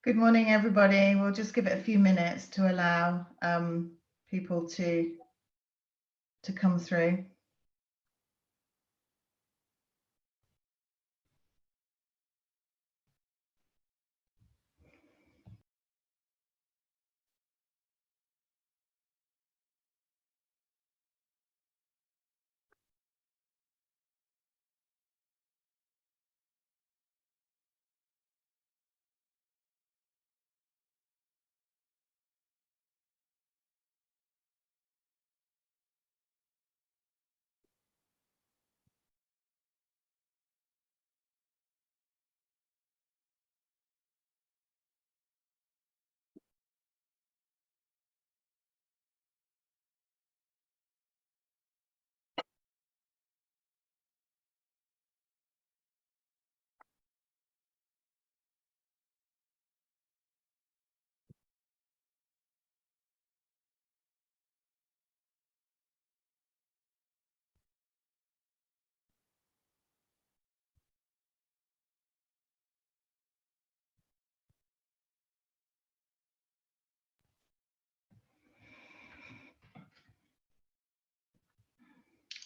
Good morning, everybody. We'll just give it a few minutes to allow people to come through.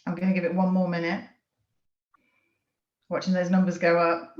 I'm going to give it one more minute. Watching those numbers go up.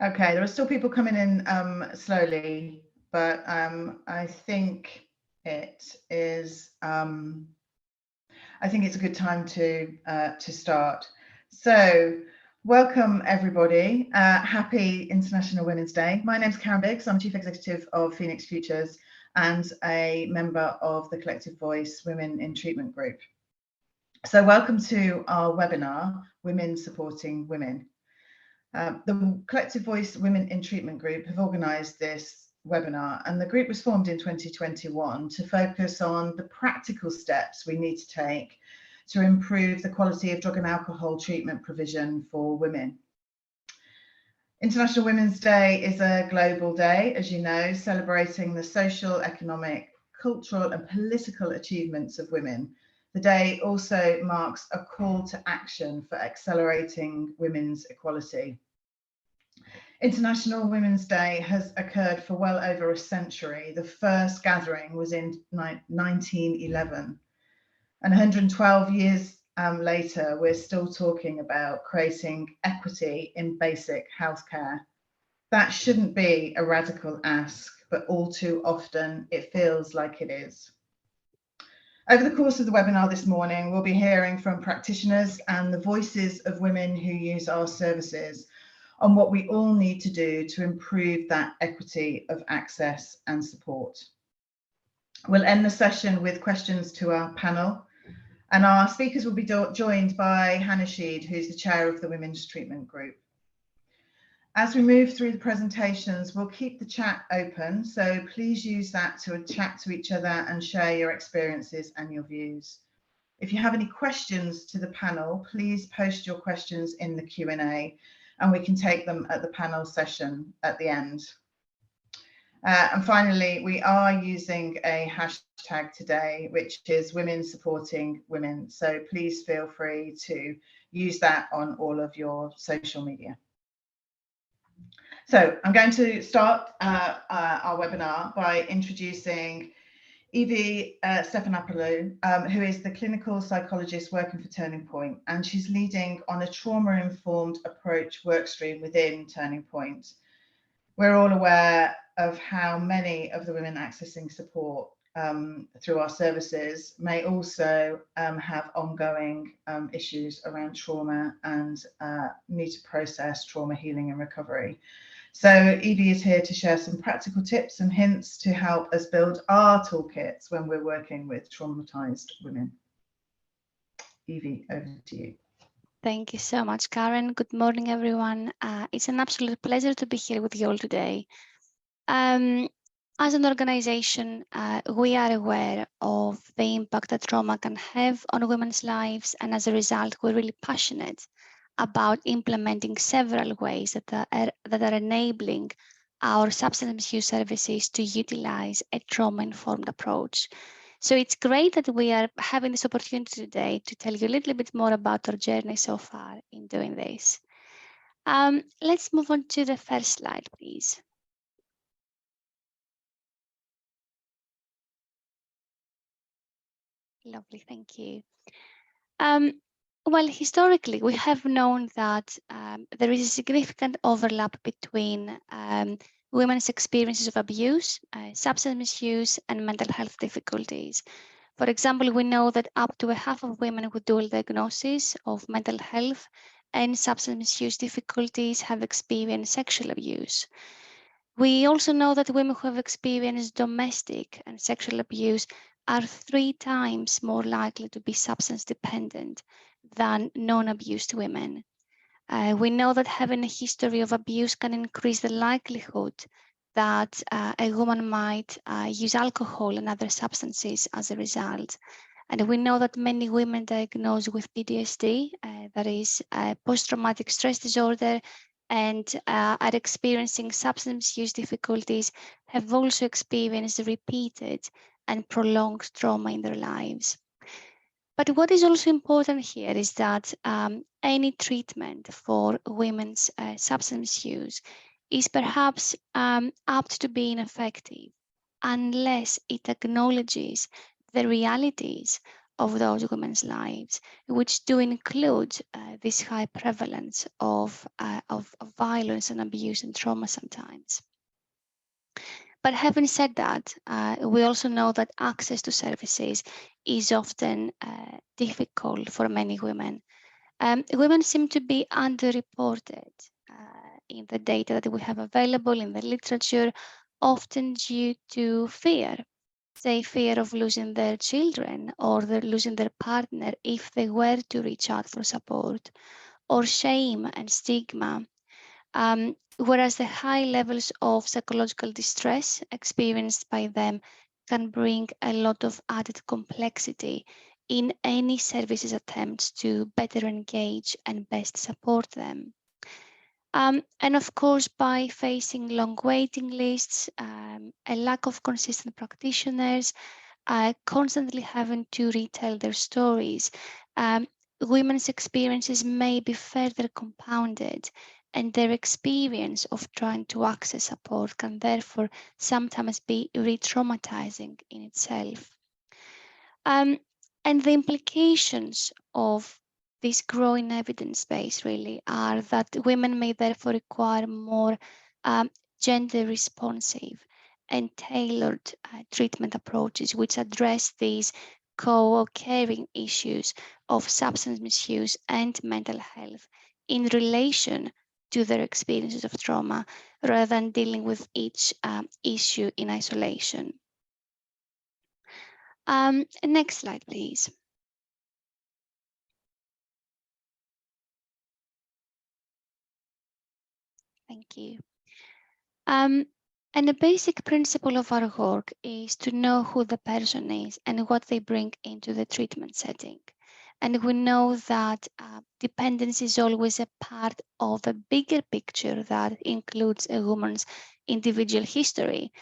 Okay, there are still people coming in slowly, but I think it is. I think it's a good time to start. So, welcome everybody. Happy International Women's Day. My name's Karen Biggs. I'm Chief Executive of Phoenix Futures and a member of the Collective Voice Women in Treatment Group. So, welcome to our webinar, Women Supporting Women. The Collective Voice Women in Treatment Group have organised this webinar, and the group was formed in 2021 to focus on the practical steps we need to take to improve the quality of drug and alcohol treatment provision for women. International Women's Day is a global day, as you know, celebrating the social, economic, cultural and political achievements of women. The day also marks a call to action for accelerating women's equality. International Women's Day has occurred for well over a century. The first gathering was in 1911. And 112 years later, we're still talking about creating equity in basic healthcare. That shouldn't be a radical ask, but all too often it feels like it is. Over the course of the webinar this morning, we'll be hearing from practitioners and the voices of women who use our services on what we all need to do to improve that equity of access and support. We'll end the session with questions to our panel, and our speakers will be joined by Hannah Sheed, who's the chair of the Women's Treatment Group. As we move through the presentations, we'll keep the chat open, so please use that to chat to each other and share your experiences and your views. If you have any questions to the panel, please post your questions in the Q&A, and we can take them at the panel session at the end. And finally, we are using a hashtag today, which is Women Supporting Women. So please feel free to use that on all of your social media. So I'm going to start our webinar by introducing Evie Stepanopoulou, who is the clinical psychologist working for Turning Point, and she's leading on a trauma-informed approach workstream within Turning Point. We're all aware of how many of the women accessing support through our services may also have ongoing issues around trauma and need to process trauma healing and recovery. So Evie is here to share some practical tips and hints to help us build our toolkits when we're working with traumatized women. Evie, over to you. Thank you so much, Karen. Good morning, everyone. It's an absolute pleasure to be here with you all today. Um, as an organization, we are aware of the impact that trauma can have on women's lives, and as a result, we're really passionate about implementing several ways that are enabling our substance misuse services to utilize a trauma-informed approach. So it's great that we are having this opportunity today to tell you a little bit more about our journey so far in doing this. Let's move on to the first slide, please. Lovely, thank you. Well, historically, we have known that there is a significant overlap between women's experiences of abuse, substance misuse, and mental health difficulties. For example, we know that up to a half of women with dual diagnosis of mental health and substance misuse difficulties have experienced sexual abuse. We also know that women who have experienced domestic and sexual abuse are 3 times more likely to be substance dependent than non-abused women. We know that having a history of abuse can increase the likelihood that a woman might use alcohol and other substances as a result. And we know that many women diagnosed with PTSD, that is post-traumatic stress disorder, and are experiencing substance use difficulties, have also experienced repeated and prolonged trauma in their lives. But what is also important here is that any treatment for women's substance use is perhaps apt to be ineffective unless it acknowledges the realities of those women's lives, which do include this high prevalence of violence and abuse and trauma sometimes. But having said that, we also know that access to services is often difficult for many women. Women seem to be underreported in the data that we have available in the literature, often due to fear, say fear of losing their children or losing their partner if they were to reach out for support, or shame and stigma. Whereas the high levels of psychological distress experienced by them can bring a lot of added complexity in any services attempts to better engage and best support them. And of course, by facing long waiting lists, a lack of consistent practitioners, constantly having to retell their stories, women's experiences may be further compounded, and their experience of trying to access support can therefore sometimes be re-traumatizing in itself. And the implications of this growing evidence base really are that women may therefore require more gender responsive and tailored treatment approaches which address these co-occurring issues of substance misuse and mental health in relation to their experiences of trauma rather than dealing with each issue in isolation. Next slide, please. Thank you. And a basic principle of our work is to know who the person is and what they bring into the treatment setting. And we know that dependence is always a part of a bigger picture that includes a woman's individual history.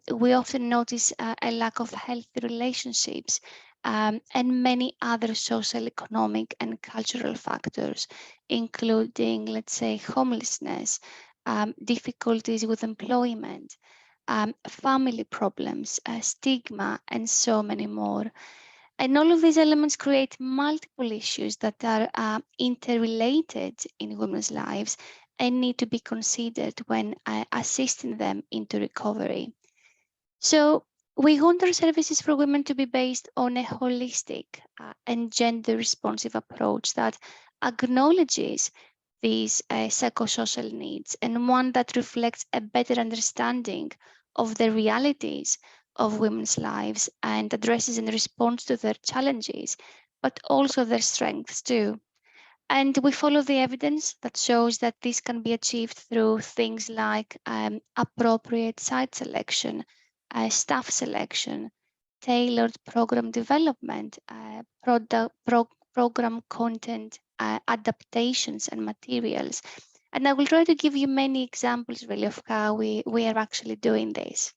We often notice a lack of healthy relationships and many other social, economic, and cultural factors, including, let's say, homelessness, difficulties with employment, family problems, stigma, and so many more. And all of these elements create multiple issues that are interrelated in women's lives and need to be considered when assisting them into recovery. So we want our services for women to be based on a holistic and gender responsive approach that acknowledges these psychosocial needs and one that reflects a better understanding of the realities of women's lives and addresses and responds to their challenges, but also their strengths too. And we follow the evidence that shows that this can be achieved through things like appropriate site selection, staff selection, tailored program development, program content, adaptations and materials. And I will try to give you many examples really of how we are actually doing this.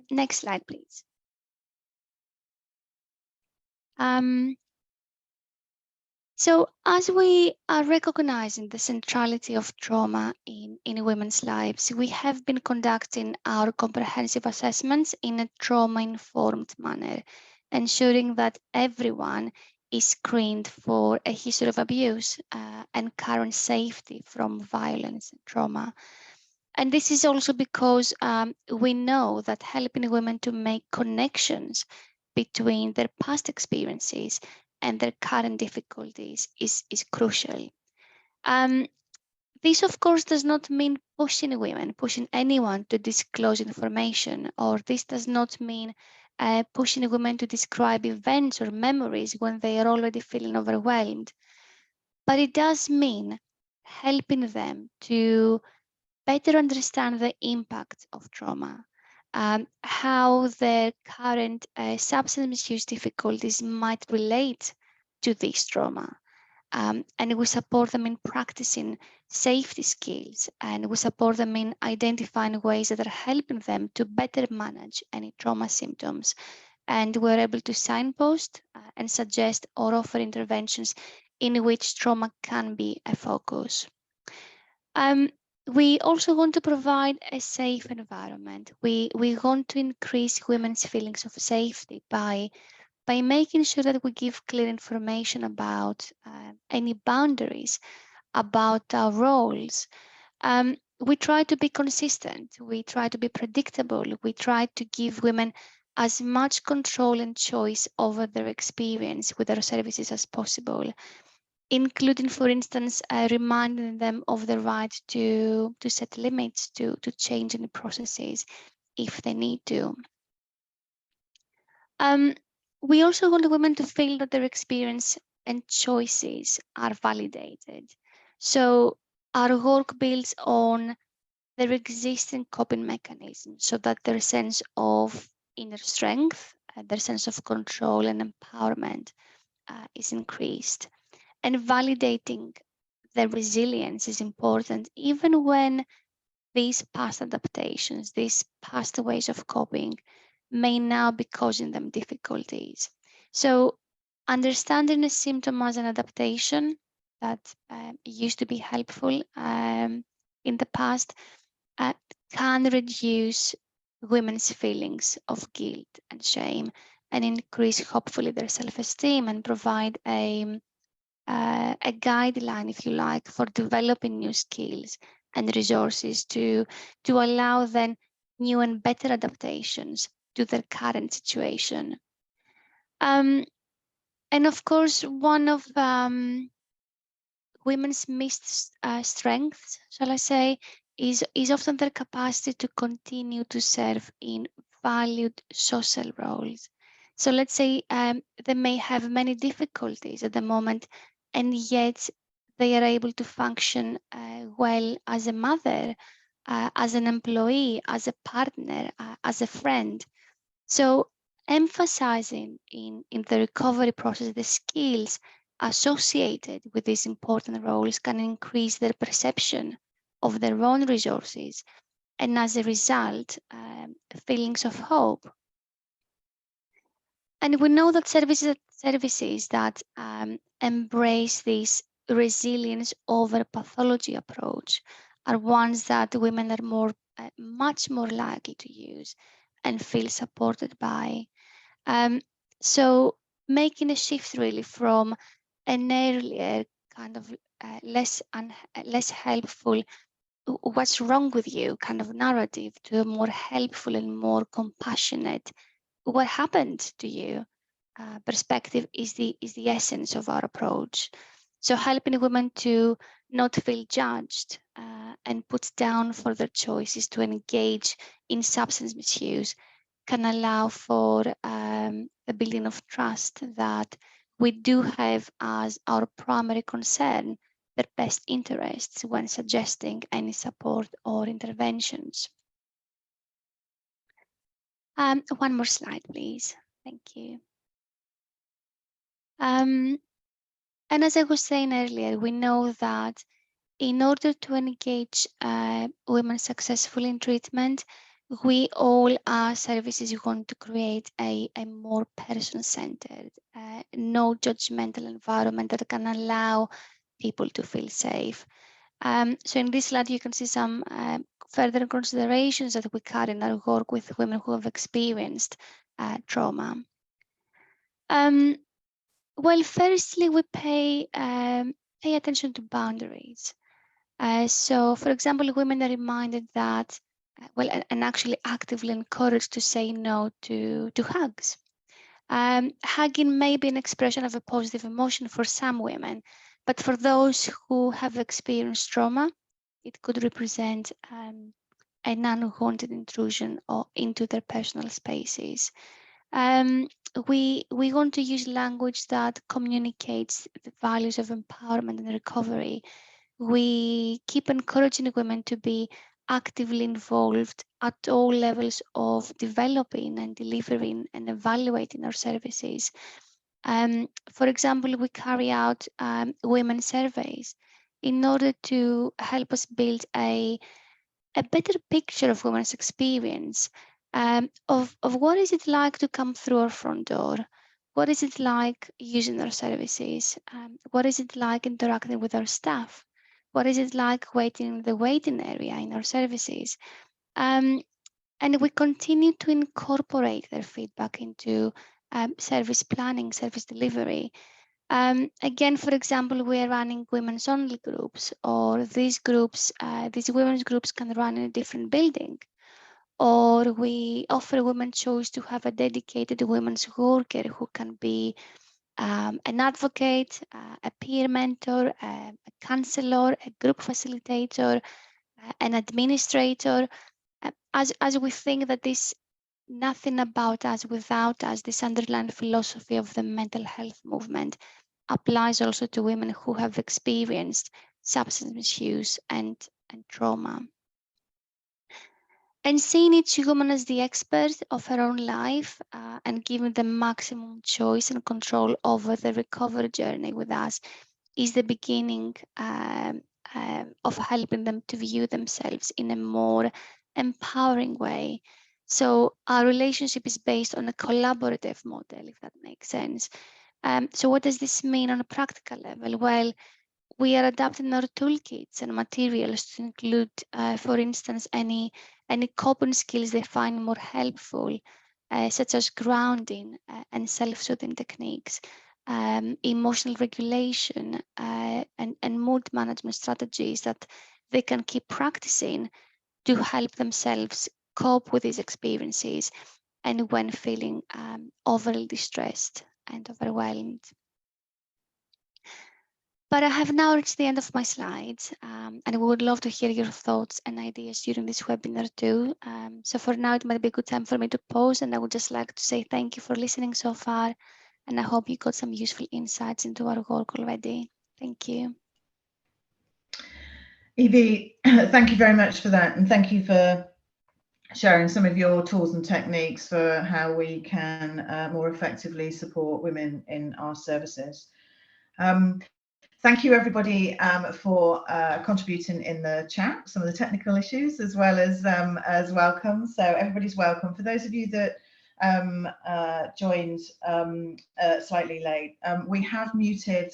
Next slide, please. So as we are recognizing the centrality of trauma in women's lives, we have been conducting our comprehensive assessments in a trauma-informed manner, ensuring that everyone is screened for a history of abuse and current safety from violence and trauma. And this is also because we know that helping women to make connections between their past experiences and their current difficulties is crucial. This, of course, does not mean pushing women, pushing anyone to disclose information, or this does not mean pushing women to describe events or memories when they are already feeling overwhelmed. But it does mean helping them to better understand the impact of trauma, how their current substance misuse difficulties might relate to this trauma. And we support them in practicing safety skills, and we support them in identifying ways that are helping them to better manage any trauma symptoms. And we're able to signpost and suggest or offer interventions in which trauma can be a focus. We also want to provide a safe environment. We want to increase women's feelings of safety by making sure that we give clear information about any boundaries, about our roles. We try to be consistent. We try to be predictable. We try to give women as much control and choice over their experience with our services as possible, including, for instance, reminding them of the right to set limits, to change any processes if they need to. We also want women to feel that their experience and choices are validated. So our work builds on their existing coping mechanisms so that their sense of inner strength, their sense of control and empowerment is increased. And validating their resilience is important, even when these past adaptations, these past ways of coping may now be causing them difficulties. So understanding a symptom as an adaptation that used to be helpful in the past can reduce women's feelings of guilt and shame and increase, hopefully, their self-esteem and provide a guideline, if you like, for developing new skills and resources to allow then new and better adaptations to their current situation. And of course, one of women's missed strengths, shall I say, is often their capacity to continue to serve in valued social roles. So let's say they may have many difficulties at the moment, and yet they are able to function well as a mother, as an employee, as a partner, as a friend. So emphasizing in the recovery process the skills associated with these important roles can increase their perception of their own resources, and as a result, feelings of hope. And we know that services that embrace this resilience over pathology approach are ones that women are much more likely to use and feel supported by. So making a shift really from an earlier kind of less helpful, what's wrong with you kind of narrative, to a more helpful and more compassionate, what happened to you perspective is the essence of our approach. So helping women to not feel judged and put down for their choices to engage in substance misuse can allow for the building of trust that we do have as our primary concern their best interests when suggesting any support or interventions. One more slide, please. Thank you. And as I was saying earlier, we know that in order to engage women successfully in treatment, we all our services want to create a more person-centered, no judgmental environment that can allow people to feel safe. So in this slide, you can see some further considerations that we carry in our work with women who have experienced trauma. Well, firstly, we pay attention to boundaries. So, for example, women are reminded that, and actually actively encouraged to say no to hugs. Hugging may be an expression of a positive emotion for some women, but for those who have experienced trauma, it could represent an unwanted intrusion into their personal spaces. We want to use language that communicates the values of empowerment and recovery. We keep encouraging women to be actively involved at all levels of developing and delivering and evaluating our services. For example, we carry out women surveys in order to help us build a better picture of women's experience, of what is it like to come through our front door, what is it like using our services, what is it like interacting with our staff, what is it like waiting in the waiting area in our services. And we continue to incorporate their feedback into service planning, service delivery. Again, for example, we are running women's only groups, or these women's groups can run in a different building, or we offer women choice to have a dedicated women's worker who can be an advocate, a peer mentor, a counselor, a group facilitator, an administrator. As we think that this nothing about us without us, this underlying philosophy of the mental health movement applies also to women who have experienced substance misuse and trauma. And seeing each woman as the expert of her own life and giving them maximum choice and control over the recovery journey with us is the beginning of helping them to view themselves in a more empowering way. So our relationship is based on a collaborative model, if that makes sense. So what does this mean on a practical level? Well, we are adapting our toolkits and materials to include, for instance, any coping skills they find more helpful, such as grounding and self-soothing techniques, emotional regulation, and mood management strategies that they can keep practicing to help themselves cope with these experiences and when feeling overly distressed and overwhelmed. But I have now reached the end of my slides, and we would love to hear your thoughts and ideas during this webinar too. So for now, it might be a good time for me to pause, and I would just like to say thank you for listening so far, and I hope you got some useful insights into our work already. Thank you. Evie, thank you very much for that, and thank you for sharing some of your tools and techniques for how we can more effectively support women in our services. Thank you, everybody, for contributing in the chat, some of the technical issues, as well as welcome. So everybody's welcome. For those of you that joined slightly late, we have muted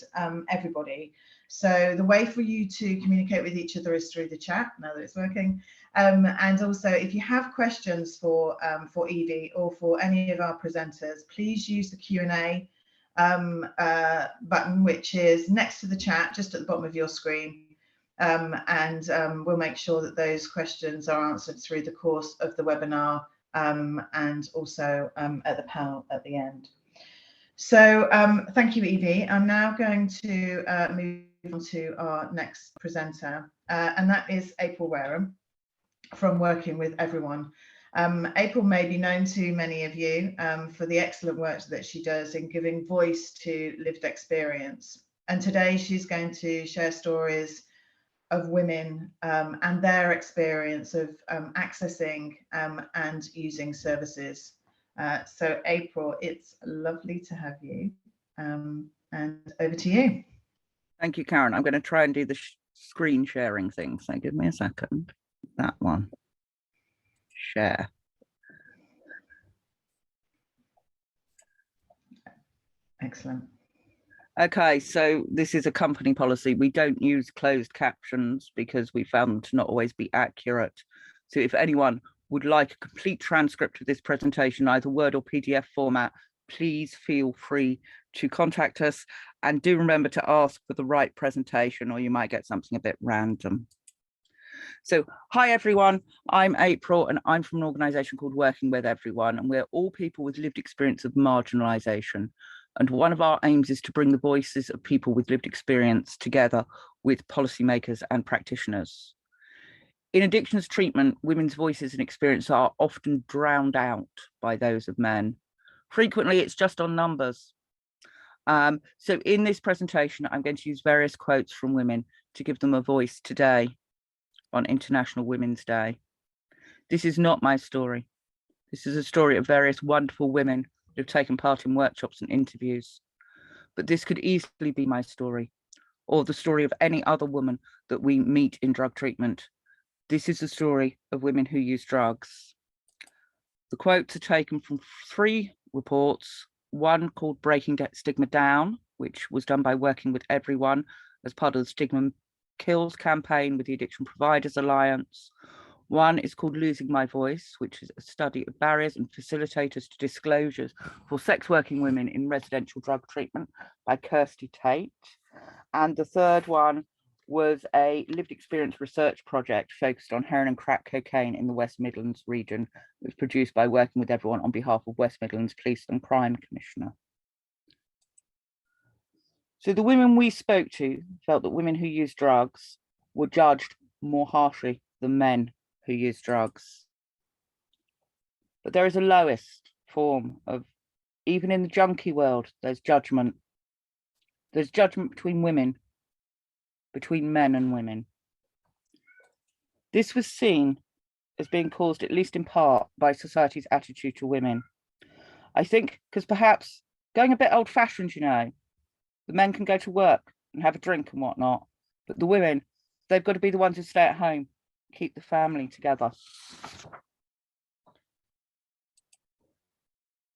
everybody. So the way for you to communicate with each other is through the chat, now that it's working. And also, if you have questions for Evie or for any of our presenters, please use the Q&A button, which is next to the chat, just at the bottom of your screen. And we'll make sure that those questions are answered through the course of the webinar and also at the panel at the end. So thank you, Evie. I'm now going to move on to our next presenter, and that is April Wareham from Working with Everyone. April may be known to many of you for the excellent work that she does in giving voice to lived experience. And today she's going to share stories of women and their experience of accessing and using services. So April, it's lovely to have you. And over to you. Thank you, Karen. I'm going to try and do the screen sharing thing. So give me a second. That one. Share. Excellent. Okay, so this is a company policy. We don't use closed captions because we found them to not always be accurate. So if anyone would like a complete transcript of this presentation, either Word or PDF format, please feel free to contact us, and do remember to ask for the right presentation or you might get something a bit random. So hi everyone, I'm April and I'm from an organisation called Working With Everyone, and we're all people with lived experience of marginalisation. And one of our aims is to bring the voices of people with lived experience together with policymakers and practitioners. In addictions treatment, women's voices and experience are often drowned out by those of men. Frequently, it's just on numbers. So in this presentation, I'm going to use various quotes from women to give them a voice today on International Women's Day. This is not my story. This is a story of various wonderful women who have taken part in workshops and interviews. But this could easily be my story, or the story of any other woman that we meet in drug treatment. This is the story of women who use drugs. The quotes are taken from 3 reports, one called Breaking Stigma Down, which was done by Working With Everyone as part of the Stigma Kills campaign with the Addiction Providers Alliance. One is called Losing My Voice, which is a study of barriers and facilitators to disclosures for sex working women in residential drug treatment by Kirsty Tate. And the third one was a lived experience research project focused on heroin and crack cocaine in the West Midlands region. It was produced by Working With Everyone on behalf of West Midlands Police and Crime Commissioner. So the women we spoke to felt that women who use drugs were judged more harshly than men who use drugs. But there is a lowest form of, even in the junkie world, there's judgment. There's judgment between women, between men and women. This was seen as being caused, at least in part, by society's attitude to women. I think because perhaps going a bit old-fashioned, you know, the men can go to work and have a drink and whatnot, but the women, they've got to be the ones who stay at home, keep the family together.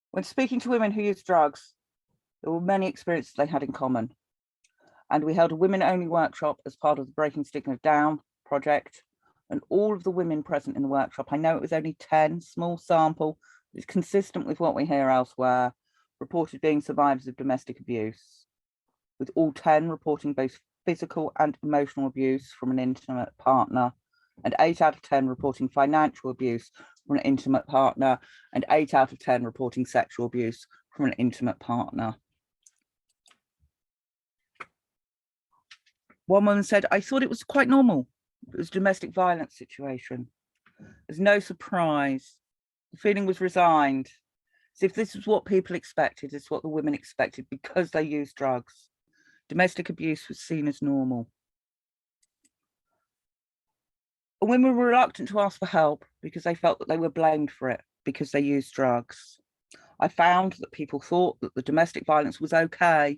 When speaking to women who use drugs, there were many experiences they had in common. And we held a women-only workshop as part of the Breaking Stigma Down project. And all of the women present in the workshop, I know it was only 10, small sample, it's consistent with what we hear elsewhere, reported being survivors of domestic abuse, with all 10 reporting both physical and emotional abuse from an intimate partner, and 8 out of 10 reporting financial abuse from an intimate partner, and 8 out of 10 reporting sexual abuse from an intimate partner. One woman said, I thought it was quite normal. It was a domestic violence situation. There's no surprise. The feeling was resigned. As if this was what people expected, it's what the women expected because they used drugs. Domestic abuse was seen as normal. And women were reluctant to ask for help because they felt that they were blamed for it because they used drugs. I found that people thought that the domestic violence was okay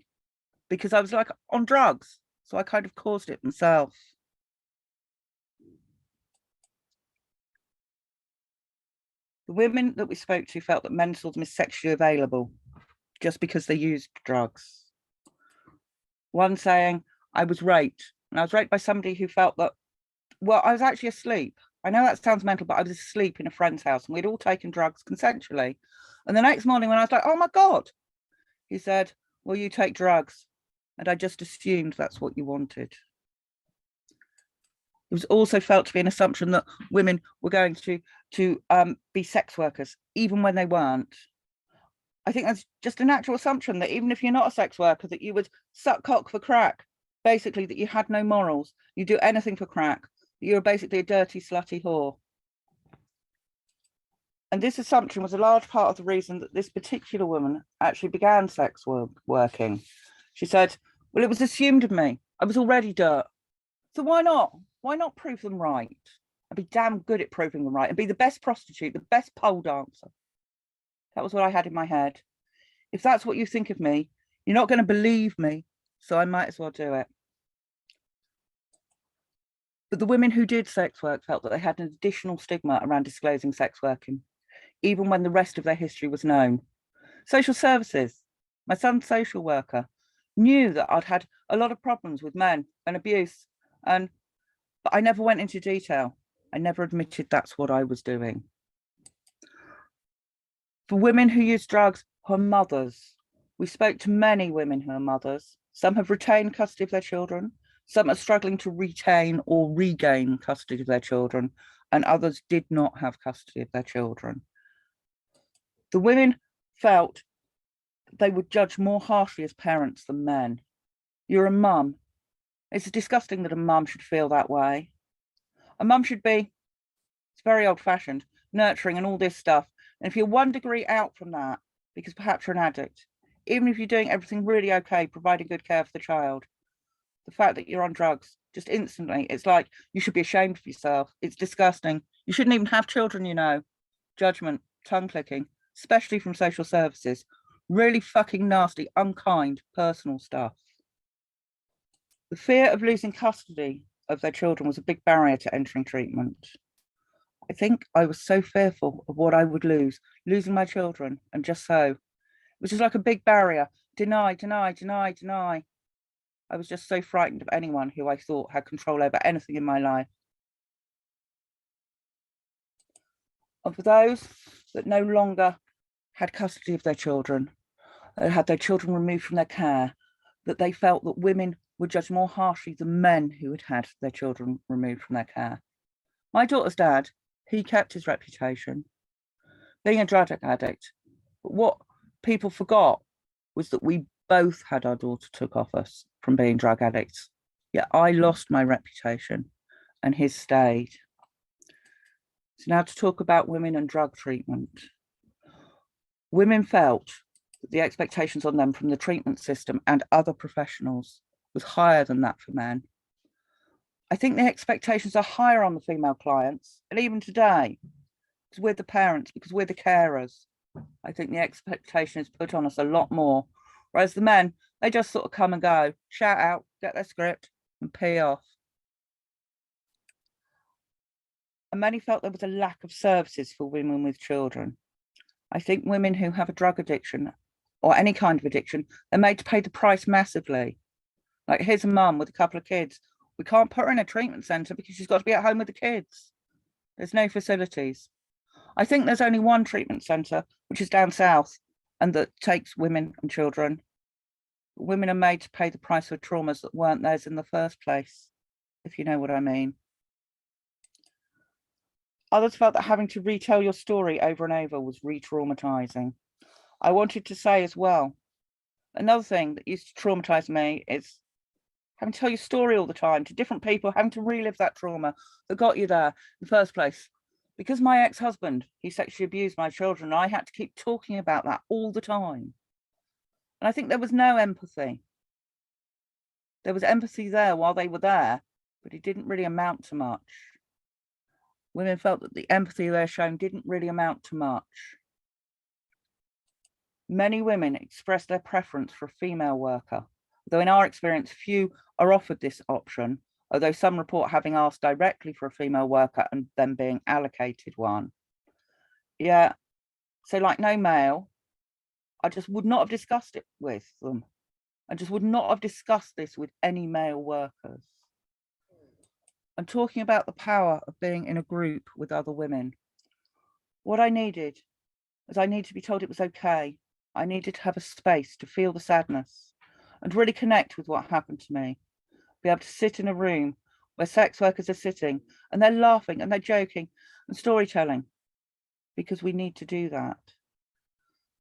because I was like on drugs. So I kind of caused it myself. The women that we spoke to felt that men saw them as sexually available just because they used drugs. One saying, I was raped, and I was raped by somebody who felt that, well, I was actually asleep. I know that sounds mental, but I was asleep in a friend's house and we'd all taken drugs consensually. And the next morning when I was like, oh my God, he said, well, you take drugs. And I just assumed that's what you wanted. It was also felt to be an assumption that women were going to be sex workers, even when they weren't. I think that's just a natural assumption that even if you're not a sex worker, that you would suck cock for crack, basically that you had no morals, you do anything for crack, that you're basically a dirty, slutty whore. And this assumption was a large part of the reason that this particular woman actually began sex working. She said, well, it was assumed of me. I was already dirt. So why not? Why not prove them right? I'd be damn good at proving them right and be the best prostitute, the best pole dancer. That was what I had in my head. If that's what you think of me, you're not going to believe me, so I might as well do it. But the women who did sex work felt that they had an additional stigma around disclosing sex working, even when the rest of their history was known. Social services, my son's social worker, knew that I'd had a lot of problems with men and abuse, but I never went into detail. I never admitted that's what I was doing. For women who use drugs, who are mothers, we spoke to many women who are mothers. Some have retained custody of their children. Some are struggling to retain or regain custody of their children, and others did not have custody of their children. The women felt they would judge more harshly as parents than men. You're a mum. It's disgusting that a mum should feel that way. A mum should be, it's very old-fashioned, nurturing and all this stuff. And if you're 1 degree out from that, because perhaps you're an addict, even if you're doing everything really okay, providing good care for the child, the fact that you're on drugs, just instantly, it's like you should be ashamed of yourself. It's disgusting. You shouldn't even have children, you know. Judgment, tongue clicking, especially from social services. Really fucking nasty, unkind, personal stuff. The fear of losing custody of their children was a big barrier to entering treatment. I think I was so fearful of what I would lose, losing my children, and just so. It was just like a big barrier. Deny, deny, deny, deny. I was just so frightened of anyone who I thought had control over anything in my life. And for those that no longer had custody of their children, had their children removed from their care, that they felt that women were judged more harshly than men who had had their children removed from their care. My daughter's dad, he kept his reputation, being a drug addict. But what people forgot was that we both had our daughter took off us from being drug addicts. Yet I lost my reputation and his stayed. So now to talk about women and drug treatment. Women felt that the expectations on them from the treatment system and other professionals was higher than that for men. I think the expectations are higher on the female clients, and even today, because we're the parents, because we're the carers, I think the expectation is put on us a lot more. Whereas the men, they just sort of come and go, shout out, get their script, and pay off. And many felt there was a lack of services for women with children. I think women who have a drug addiction or any kind of addiction, they're made to pay the price massively. Like, here's a mum with a couple of kids. We can't put her in a treatment centre because she's got to be at home with the kids. There's no facilities. I think there's only one treatment centre, which is down south, and that takes women and children. Women are made to pay the price for traumas that weren't theirs in the first place, if you know what I mean. Others felt that having to retell your story over and over was re-traumatising. I wanted to say as well, another thing that used to traumatise me is having to tell your story all the time to different people, having to relive that trauma that got you there in the first place. Because my ex-husband, he sexually abused my children, I had to keep talking about that all the time. And I think there was no empathy. There was empathy there while they were there, but it didn't really amount to much. Women felt that the empathy they're shown didn't really amount to much. Many women expressed their preference for a female worker, though in our experience, few are offered this option, although some report having asked directly for a female worker and then being allocated one. Yeah, so like no male, I just would not have discussed it with them. I just would not have discussed this with any male workers. I'm talking about the power of being in a group with other women. What I needed was I needed to be told it was okay. I needed to have a space to feel the sadness and really connect with what happened to me. Be able to sit in a room where sex workers are sitting and they're laughing and they're joking and storytelling, because we need to do that.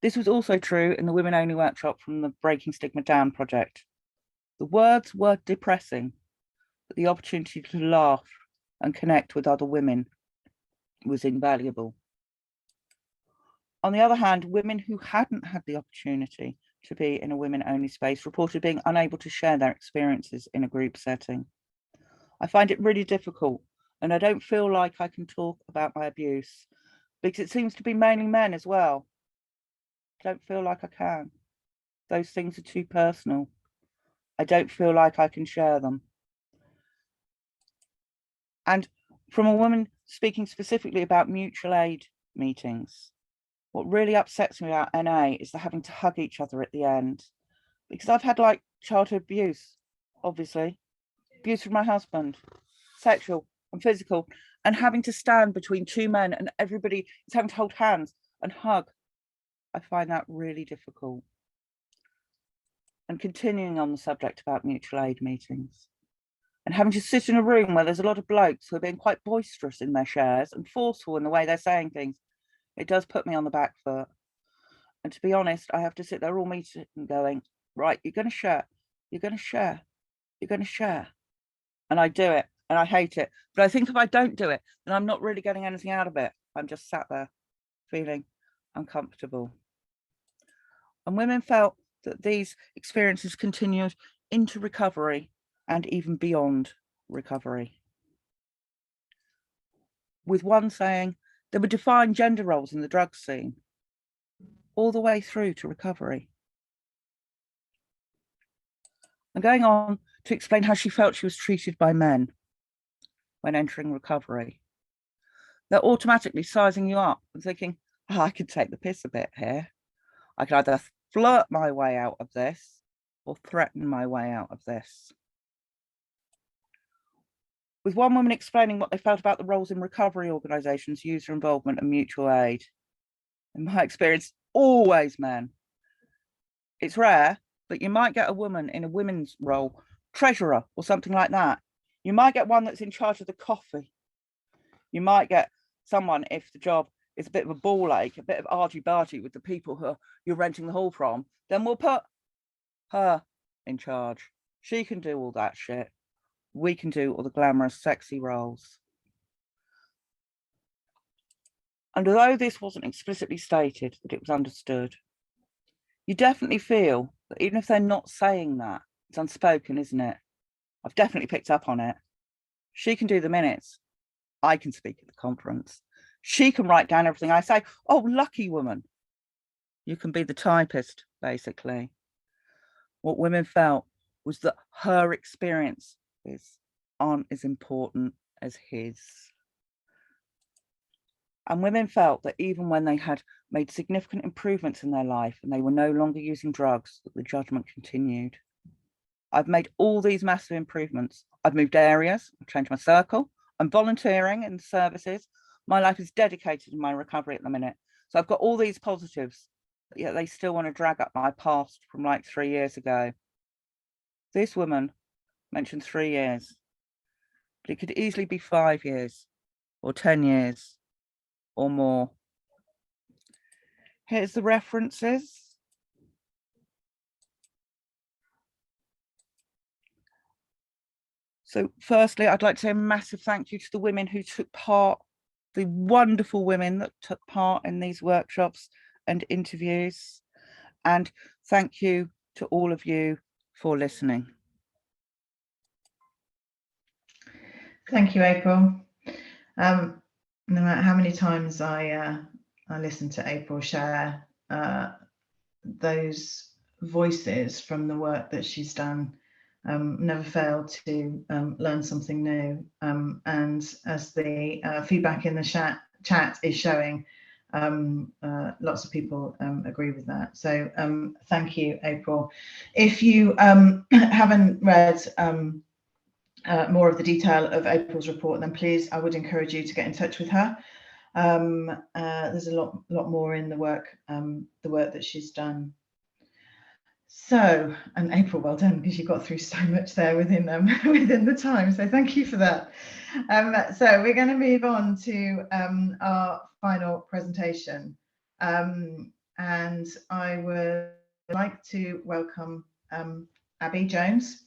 This was also true in the women only workshop from the Breaking Stigma Down project. The words were depressing, but the opportunity to laugh and connect with other women was invaluable. On the other hand, women who hadn't had the opportunity to be in a women-only space reported being unable to share their experiences in a group setting. I find it really difficult, and I don't feel like I can talk about my abuse because it seems to be mainly men as well. I don't feel like I can. Those things are too personal. I don't feel like I can share them. And from a woman speaking specifically about mutual aid meetings, what really upsets me about NA is the having to hug each other at the end. Because I've had like childhood abuse, obviously, abuse from my husband, sexual and physical, and having to stand between two men and everybody is having to hold hands and hug. I find that really difficult. And continuing on the subject about mutual aid meetings, and having to sit in a room where there's a lot of blokes who are being quite boisterous in their shares and forceful in the way they're saying things, it does put me on the back foot. And to be honest, I have to sit there all meeting going, right, you're going to share, you're going to share, you're going to share. And I do it and I hate it. But I think if I don't do it, then I'm not really getting anything out of it. I'm just sat there feeling uncomfortable. And women felt that these experiences continued into recovery and even beyond recovery. With one saying, there were defined gender roles in the drug scene, all the way through to recovery. And going on to explain how she felt she was treated by men when entering recovery. They're automatically sizing you up and thinking, oh, I could take the piss a bit here. I could either flirt my way out of this or threaten my way out of this. With one woman explaining what they felt about the roles in recovery organisations, user involvement and mutual aid. In my experience, always men. It's rare, but you might get a woman in a women's role, treasurer or something like that. You might get one that's in charge of the coffee. You might get someone, if the job is a bit of a ball ache, a bit of argy-bargy with the people who you're renting the hall from, then we'll put her in charge. She can do all that shit. We can do all the glamorous, sexy roles. And although this wasn't explicitly stated, that it was understood, you definitely feel that even if they're not saying that, it's unspoken, isn't it? I've definitely picked up on it. She can do the minutes. I can speak at the conference. She can write down everything I say. Oh, lucky woman. You can be the typist, basically. What women felt was that her experiences aren't as important as his. And women felt that even when they had made significant improvements in their life and they were no longer using drugs, that the judgment continued. I've made all these massive improvements. I've moved areas, I've changed my circle, I'm volunteering in services. My life is dedicated to my recovery at the minute. So I've got all these positives, but yet they still want to drag up my past from like 3 years ago. This woman mentioned 3 years, but it could easily be 5 years or 10 years or more. Here's the references. So firstly, I'd like to say a massive thank you to the women who took part, the wonderful women that took part in these workshops and interviews. And thank you to all of you for listening. Thank you, April. No matter how many times I listen to April share those voices from the work that she's done, never fail to learn something new. And as the feedback in the chat is showing, lots of people agree with that. So thank you, April. If you haven't read more of the detail of April's report, then please, I would encourage you to get in touch with her. There's a lot more in the work that she's done. So, and April, well done, because you got through so much there within within the time. So thank you for that. So we're going to move on to our final presentation, and I would like to welcome Abby Jones.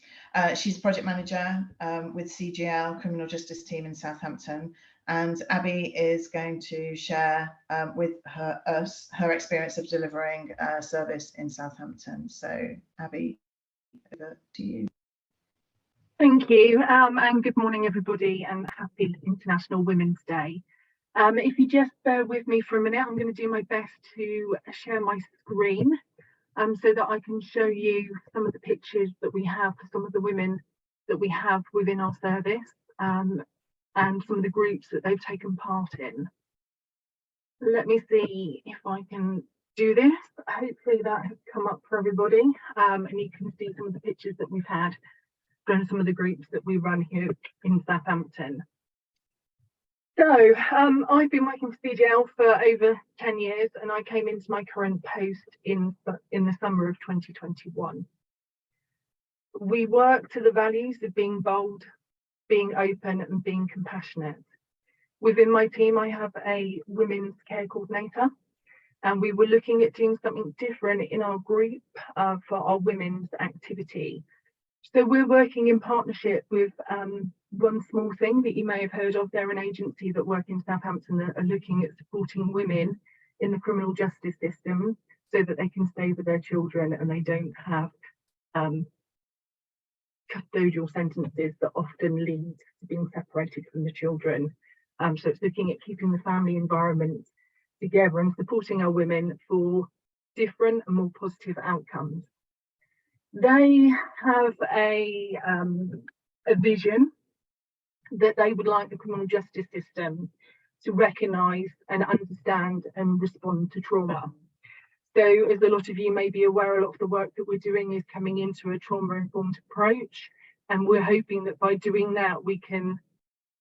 She's project manager with CGL Criminal Justice Team in Southampton, And Abby is going to share with her experience of delivering a service in Southampton. So Abby, over to you. Thank you, and good morning everybody, and happy International Women's Day. If you just bear with me for a minute, I'm going to do my best to share my screen so that I can show you some of the pictures that we have for some of the women that we have within our service, and some of the groups that they've taken part in. Let me see if I can do this. Hopefully that has come up for everybody, and you can see some of the pictures that we've had from some of the groups that we run here in Southampton. So I've been working for CGL for over 10 years, and I came into my current post in the summer of 2021. We work to the values of being bold, being open, and being compassionate. Within my team, I have a women's care coordinator, and we were looking at doing something different in our group for our women's activity. So we're working in partnership with One Small Thing that you may have heard of. They're an agency that work in Southampton that are looking at supporting women in the criminal justice system so that they can stay with their children and they don't have custodial sentences that often lead to being separated from the children. So it's looking at keeping the family environment together and supporting our women for different and more positive outcomes. They have a vision that they would like the criminal justice system to recognise and understand and respond to trauma. So as a lot of you may be aware, a lot of the work that we're doing is coming into a trauma-informed approach, and we're hoping that by doing that we can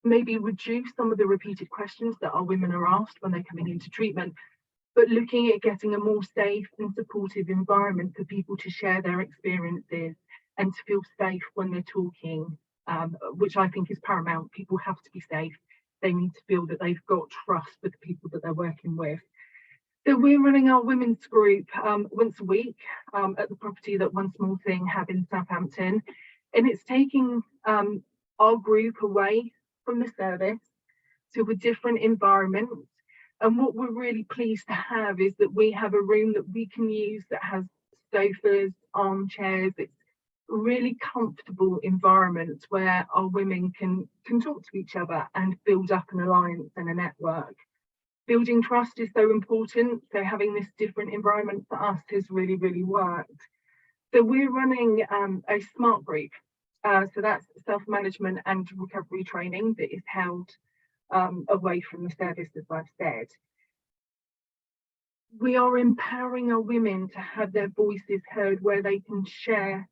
maybe reduce some of the repeated questions that our women are asked when they're coming into treatment, but looking at getting a more safe and supportive environment for people to share their experiences and to feel safe when they're talking, which I think is paramount. People have to be safe. They need to feel that they've got trust with the people that they're working with. So we're running our women's group once a week at the property that One Small Thing have in Southampton, and it's taking our group away from the service to a different environment. And what we're really pleased to have is that we have a room that we can use that has sofas, armchairs. It's a really comfortable environment where our women can talk to each other and build up an alliance and a network. Building trust is so important, so having this different environment for us has really, really worked. So we're running a SMART group. So that's self-management and recovery training that is held away from the service, as I've said. We are empowering our women to have their voices heard, where they can share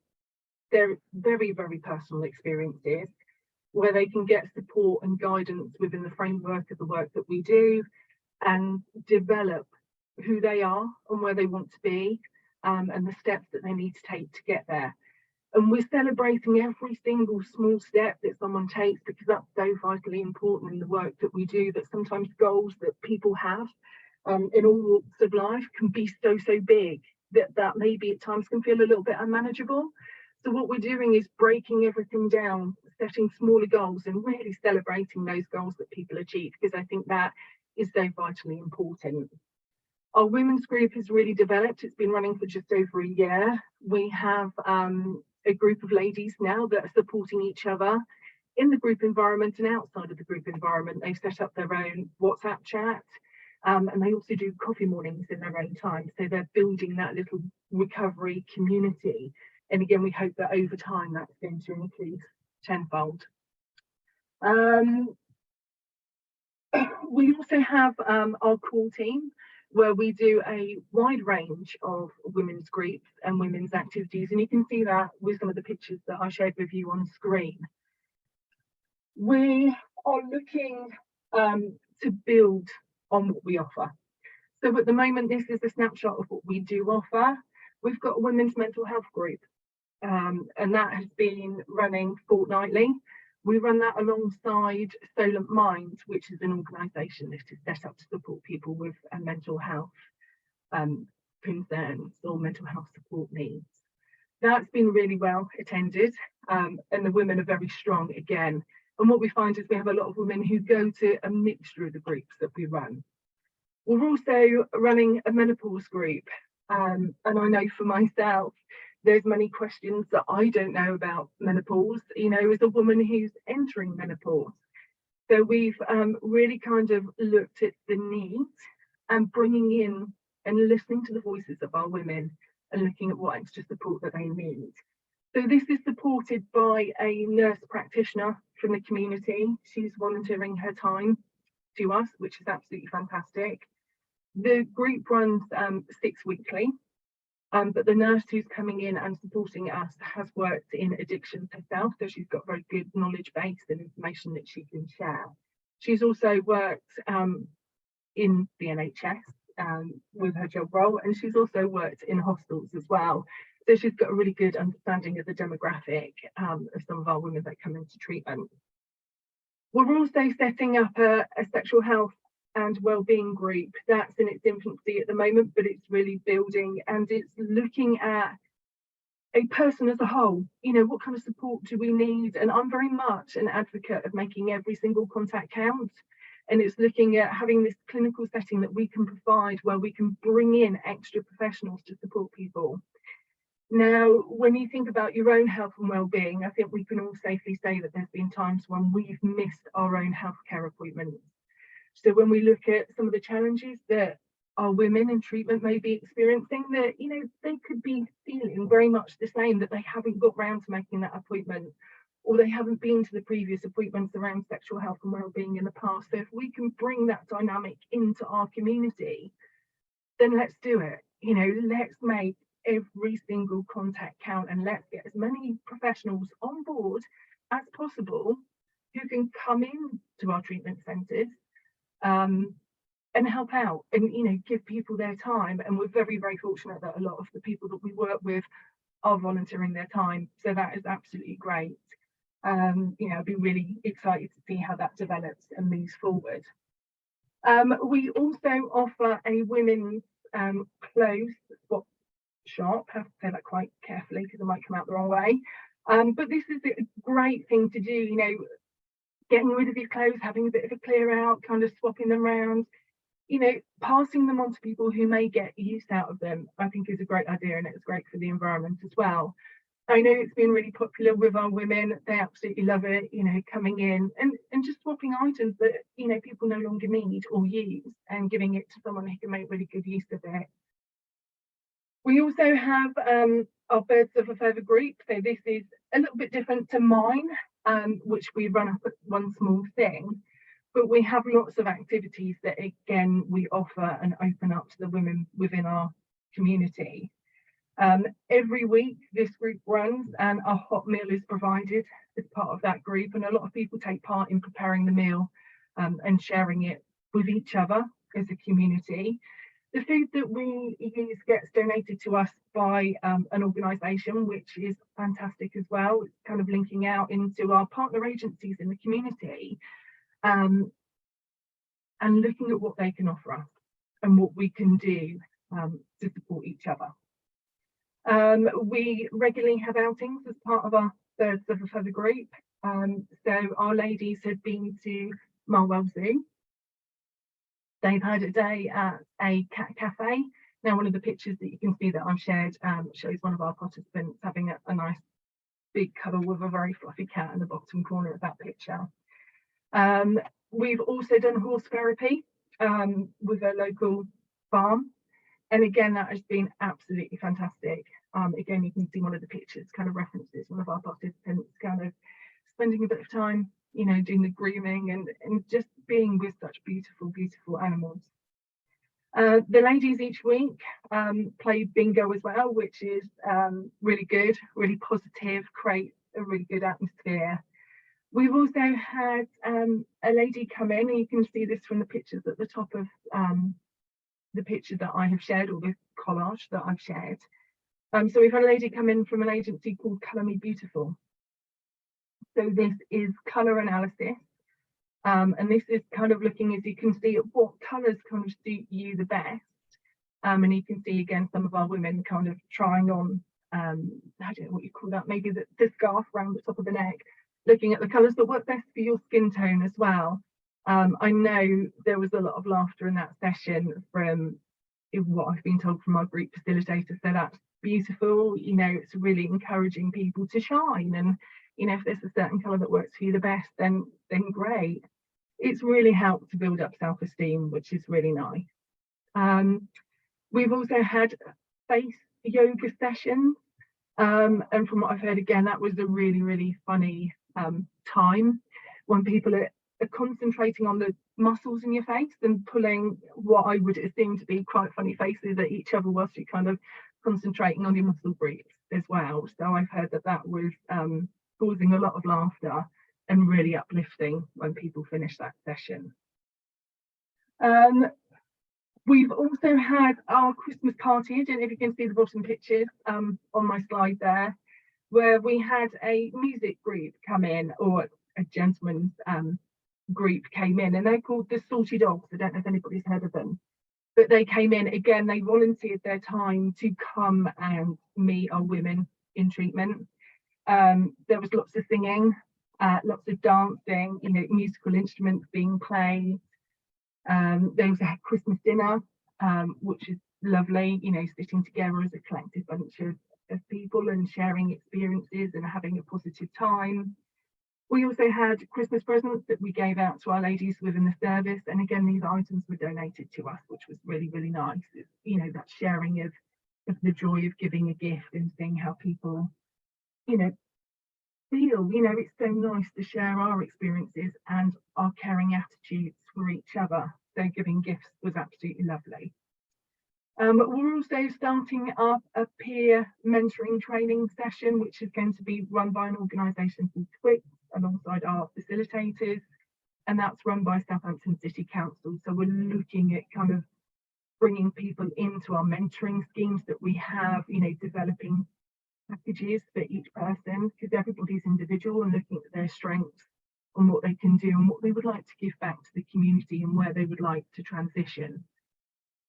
their very, very personal experiences, where they can get support and guidance within the framework of the work that we do, and develop who they are and where they want to be, and the steps that they need to take to get there. And we're celebrating every single small step that someone takes, because that's so vitally important in the work that we do, that sometimes goals that people have in all walks of life can be so big that maybe at times can feel a little bit unmanageable. So what we're doing is breaking everything down, setting smaller goals and really celebrating those goals that people achieve, because I think that is so vitally important. Our women's group has really developed. It's been running for just over a year. We have a group of ladies now that are supporting each other in the group environment and outside of the group environment. They've set up their own WhatsApp chat, and they also do coffee mornings in their own time. So they're building that little recovery community. And again, we hope that over time that's going to increase tenfold. We also have our core team, where we do a wide range of women's groups and women's activities. And you can see that with some of the pictures that I shared with you on screen. We are looking to build on what we offer. So at the moment, this is a snapshot of what we do offer. We've got a women's mental health group, and that has been running fortnightly. We run that alongside Solent Mind, which is an organisation that is set up to support people with mental health concerns or mental health support needs. That's been really well attended, and the women are very strong again. And what we find is we have a lot of women who go to a mixture of the groups that we run. We're also running a menopause group. And I know for myself, there's many questions that I don't know about menopause, you know, as a woman who's entering menopause. So we've really kind of looked at the needs and bringing in and listening to the voices of our women and looking at what extra support that they need. So this is supported by a nurse practitioner from the community. She's volunteering her time to us, which is absolutely fantastic. The group runs 6 weekly, but the nurse who's coming in and supporting us has worked in addictions herself, so she's got very good knowledge base and information that she can share. She's also worked in the NHS with her job role, and she's also worked in hostels as well. So she's got a really good understanding of the demographic of some of our women that come into treatment. We're also setting up a sexual health and wellbeing group that's in its infancy at the moment, but it's really building, and it's looking at a person as a whole. You know, what kind of support do we need? And I'm very much an advocate of making every single contact count. And it's looking at having this clinical setting that we can provide where we can bring in extra professionals to support people. Now, when you think about your own health and well-being, I think we can all safely say that there's been times when we've missed our own healthcare appointments. So when we look at some of the challenges that our women in treatment may be experiencing, that, you know, they could be feeling very much the same, that they haven't got round to making that appointment, or they haven't been to the previous appointments around sexual health and well-being in the past. So if we can bring that dynamic into our community, then let's do it. You know, let's make every single contact count, and let's get as many professionals on board as possible who can come in to our treatment centres and help out and, you know, give people their time. And we're very, very fortunate that a lot of the people that we work with are volunteering their time. So that is absolutely great. You know, I'd be really excited to see how that develops and moves forward. We also offer a women's clothes swap shop. I have to say that quite carefully because it might come out the wrong way. But this is a great thing to do, you know, getting rid of your clothes, having a bit of a clear out, kind of swapping them around, you know, passing them on to people who may get use out of them, I think is a great idea, and it's great for the environment as well. I know it's been really popular with our women. They absolutely love it, you know, coming in and just swapping items that, you know, people no longer need or use and giving it to someone who can make really good use of it. We also have our Birds of a Feather group. So this is a little bit different to mine, which we run up at one small thing, but we have lots of activities that, again, we offer and open up to the women within our community. Every week this group runs and a hot meal is provided as part of that group, and a lot of people take part in preparing the meal and sharing it with each other as a community. The food that we use gets donated to us by an organisation, which is fantastic as well. It's kind of linking out into our partner agencies in the community and looking at what they can offer us and what we can do to support each other. We regularly have outings as part of our Birds of a Feather group. So our ladies have been to Marwell Zoo. They've had a day at a cat cafe. Now, one of the pictures that you can see that I've shared shows one of our participants having a nice big cuddle with a very fluffy cat in the bottom corner of that picture. We've also done horse therapy with a local farm. And again, that has been absolutely fantastic. Again, you can see one of the pictures kind of references one of our participants kind of spending a bit of time, you know, doing the grooming and just being with such beautiful, beautiful animals. The ladies each week play bingo as well, which is really good, really positive, creates a really good atmosphere. We've also had a lady come in, and you can see this from the pictures at the top of the picture that I have shared, or the collage that I've shared. So we've had a lady come in from an agency called Colour Me Beautiful. So this is colour analysis. And this is kind of looking, as you can see, at what colours kind of suit you the best. And you can see again some of our women kind of trying on, I don't know what you call that, maybe the scarf around the top of the neck, looking at the colours that work best for your skin tone as well. I know there was a lot of laughter in that session from what I've been told from our group facilitator, so that's beautiful. You know, it's really encouraging people to shine, and you know, if there's a certain colour that works for you the best, then great. It's really helped to build up self-esteem, which is really nice. We've also had face yoga sessions, and from what I've heard, again, that was a really funny time when people are concentrating on the muscles in your face and pulling what I would assume to be quite funny faces at each other whilst you're kind of concentrating on your muscle groups as well. So I've heard that was causing a lot of laughter and really uplifting when people finish that session. We've also had our Christmas party. I don't know if you can see the bottom pictures on my slide there, where we had a music group come in, or a gentleman's group came in, and they're called the Salty Dogs. I don't know if anybody's heard of them, but they came in. Again, they volunteered their time to come and meet our women in treatment. There was lots of singing, lots of dancing, you know, musical instruments being played. They also had Christmas dinner, which is lovely, you know, sitting together as a collective bunch of people and sharing experiences and having a positive time. We also had Christmas presents that we gave out to our ladies within the service, and again, these items were donated to us, which was really nice. It's, you know, that sharing of the joy of giving a gift and seeing how people, you know, feel. You know, it's so nice to share our experiences and our caring attitudes for each other. So giving gifts was absolutely lovely. We're also starting up a peer mentoring training session, which is going to be run by an organisation called Twix alongside our facilitators, and that's run by Southampton City Council. So we're looking at kind of bringing people into our mentoring schemes that we have, you know, developing packages for each person, because everybody's individual, and looking at their strengths and what they can do and what they would like to give back to the community and where they would like to transition.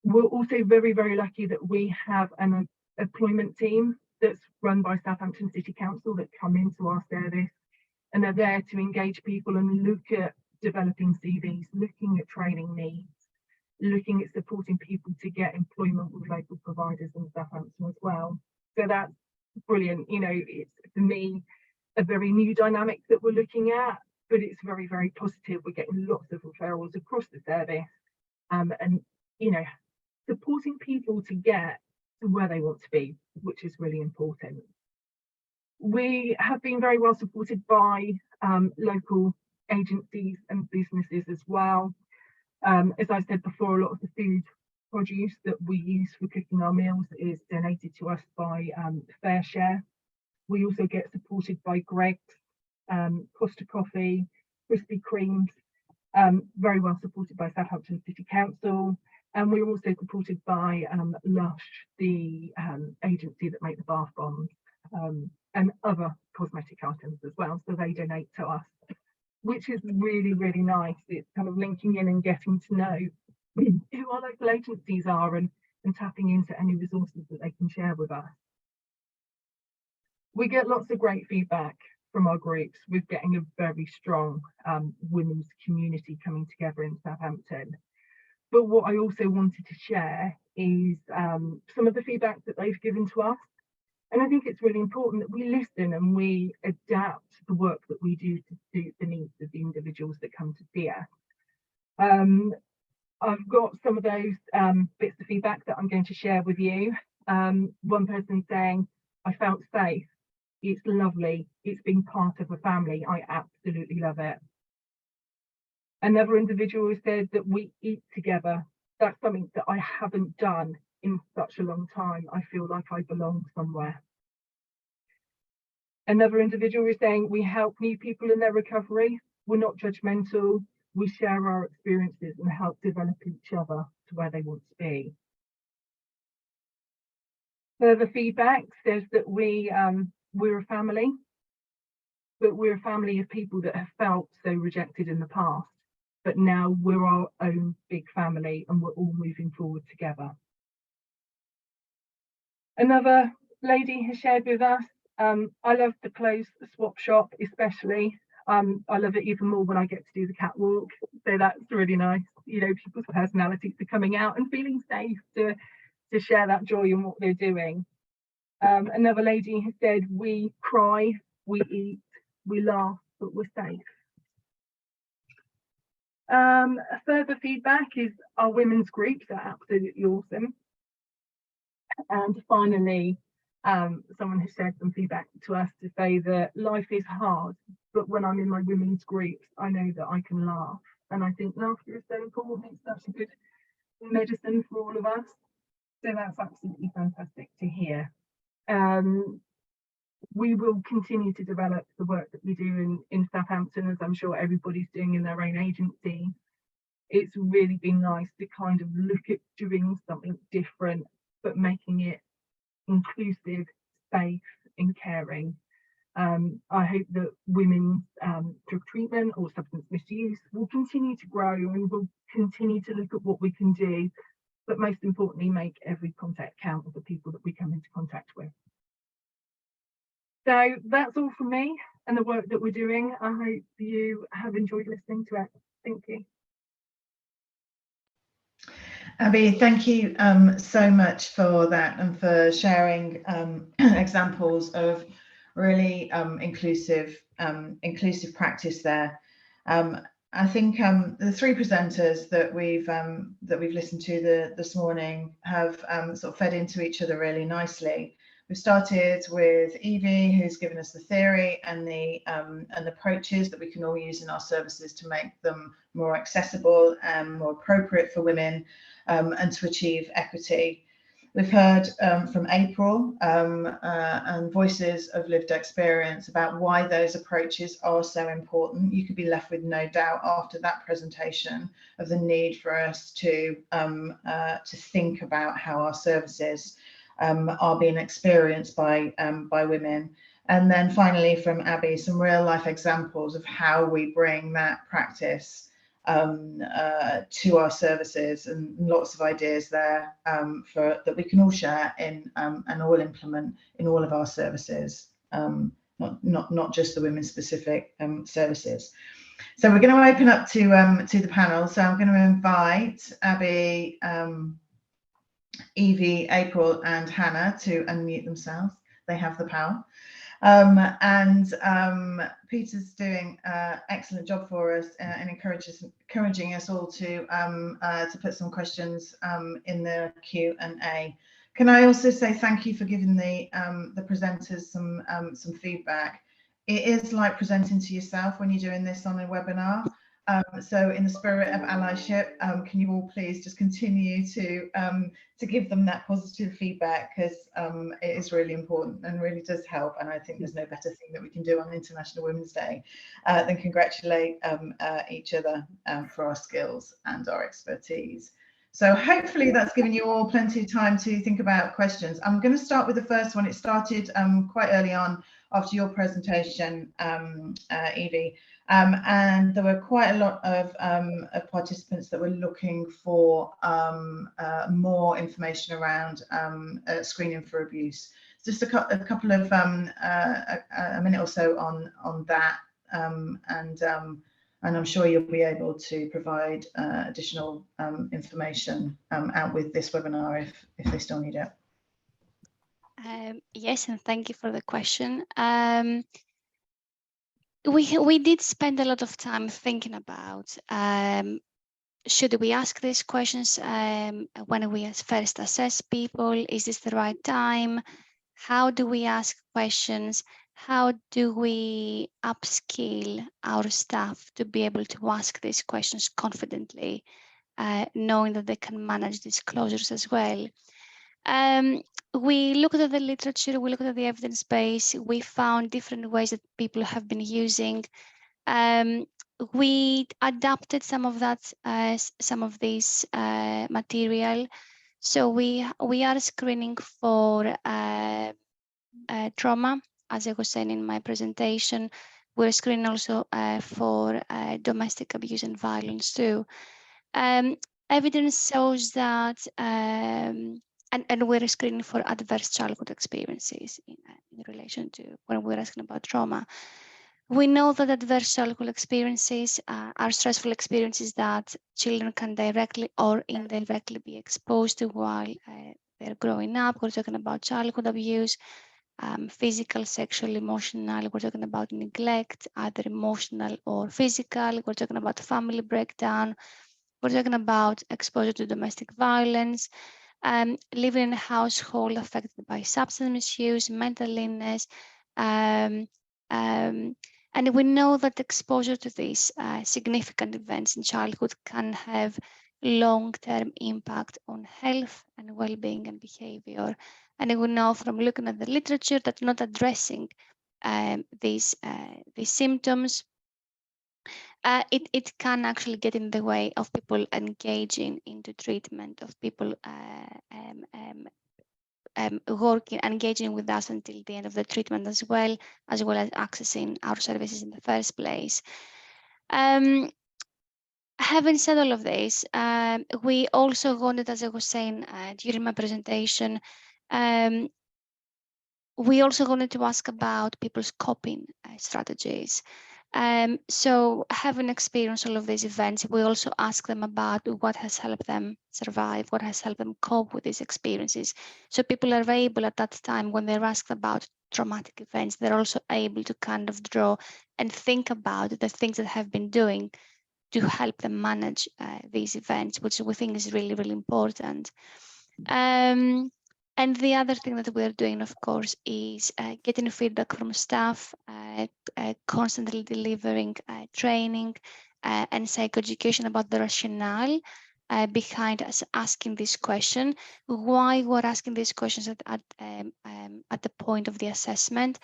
We're also very lucky that we have an employment team that's run by Southampton City Council that come into our service, and they're there to engage people and look at developing CVs, looking at training needs, looking at supporting people to get employment with local providers in Southampton as well. So that's brilliant. You know, it's, for me, a very new dynamic that we're looking at, but it's very positive. We're getting lots of referrals across the service, and you know, supporting people to get to where they want to be, which is really important. We have been very well supported by local agencies and businesses as well. As I said before, a lot of the food produce that we use for cooking our meals is donated to us by Fair Share. We also get supported by Greggs, Costa Coffee, Krispy Kremes, very well supported by Southampton City Council. And we're also supported by Lush, the agency that make the bath bombs, and other cosmetic items as well. So they donate to us, which is really nice. It's kind of linking in and getting to know who our local agencies are, and tapping into any resources that they can share with us. We get lots of great feedback from our groups with getting a very strong women's community coming together in Southampton. But what I also wanted to share is some of the feedback that they've given to us. And I think it's really important that we listen and we adapt the work that we do to suit the needs of the individuals that come to see us. I've got some of those bits of feedback that I'm going to share with you. One person saying, I felt safe. It's lovely. It's being part of a family. I absolutely love it. Another individual said that we eat together. That's something that I haven't done in such a long time. I feel like I belong somewhere. Another individual is saying we help new people in their recovery. We're not judgmental. We share our experiences and help develop each other to where they want to be. Further feedback says that we're a family, but we're a family of people that have felt so rejected in the past. But now we're our own big family and we're all moving forward together. Another lady has shared with us I love the clothes swap shop, especially. I love it even more when I get to do the catwalk. So that's really nice. You know, people's personalities are coming out and feeling safe to share that joy in what they're doing. Another lady has said, we cry, we eat, we laugh, but we're safe. Further feedback is our women's groups are absolutely awesome. And finally, someone has shared some feedback to us to say that life is hard, but when I'm in my women's groups, I know that I can laugh. And I think laughter is so important. It's such a good medicine for all of us. So that's absolutely fantastic to hear. We will continue to develop the work that we do in Southampton, as I'm sure everybody's doing in their own agency. It's really been nice to kind of look at doing something different, but making it inclusive, safe and caring. I hope that women's drug treatment or substance misuse will continue to grow, and we'll continue to look at what we can do, but most importantly, make every contact count of the people that we come into contact with. So that's all from me and the work that we're doing. I hope you have enjoyed listening to it. Thank you. Abby, thank you so much for that and for sharing examples of really inclusive practice there. I think the three presenters that we've listened to this morning have sort of fed into each other really nicely. We've started with Evie, who's given us the theory and the approaches that we can all use in our services to make them more accessible and more appropriate for women and to achieve equity. We've heard from April and voices of lived experience about why those approaches are so important. You could be left with no doubt after that presentation of the need for us to think about how our services are being experienced by women. And then finally from Abby, some real life examples of how we bring that practice to our services, and lots of ideas there for that we can all share in and all implement in all of our services, not just the women specific services. So we're going to open up to the panel. So I'm going to invite Abby, Evie, April and Hannah to unmute themselves. They have the power. Peter's doing an excellent job for us and encouraging us all to put some questions in the Q&A. Can I also say thank you for giving the presenters some feedback. It is like presenting to yourself when you're doing this on a webinar. So in the spirit of allyship, can you all please just continue to give them that positive feedback, because it is really important and really does help. And I think there's no better thing that we can do on International Women's Day than congratulate each other for our skills and our expertise. So hopefully that's given you all plenty of time to think about questions. I'm going to start with the first one. It started quite early on after your presentation, Evie. And there were quite a lot of participants that were looking for more information around screening for abuse. Just a couple of a minute or so on that, and I'm sure you'll be able to provide additional information out with this webinar if they still need it. Yes, and thank you for the question. We did spend a lot of time thinking about should we ask these questions when we first assess people? Is this the right time? How do we ask questions? How do we upskill our staff to be able to ask these questions confidently, knowing that they can manage disclosures as well? We looked at the literature, we looked at the evidence base, we found different ways that people have been using. We adapted some of that, some of this material. So we are screening for trauma, as I was saying in my presentation. We're screening also for domestic abuse and violence too. Evidence shows that and we're screening for adverse childhood experiences in relation to when we're asking about trauma. We know that adverse childhood experiences are stressful experiences that children can directly or indirectly be exposed to while they're growing up. We're talking about childhood abuse, physical, sexual, emotional. We're talking about neglect, either emotional or physical. We're talking about family breakdown. We're talking about exposure to domestic violence, living in a household affected by substance misuse, mental illness. And we know that exposure to these significant events in childhood can have long-term impact on health and well-being and behavior. And we know from looking at the literature that not addressing these symptoms, it can actually get in the way of people engaging into treatment, of people working, engaging with us until the end of the treatment as well as accessing our services in the first place. Having said all of this, we also wanted, as I was saying during my presentation, we also wanted to ask about people's coping strategies. So having experienced all of these events, we also ask them about what has helped them survive, what has helped them cope with these experiences. So people are able at that time, when they're asked about traumatic events, they're also able to kind of draw and think about the things that have been doing to help them manage these events, which we think is really, really important. And the other thing that we're doing, of course, is getting feedback from staff, constantly delivering training and psychoeducation about the rationale behind us asking this question, why we're asking these questions at the point of the assessment.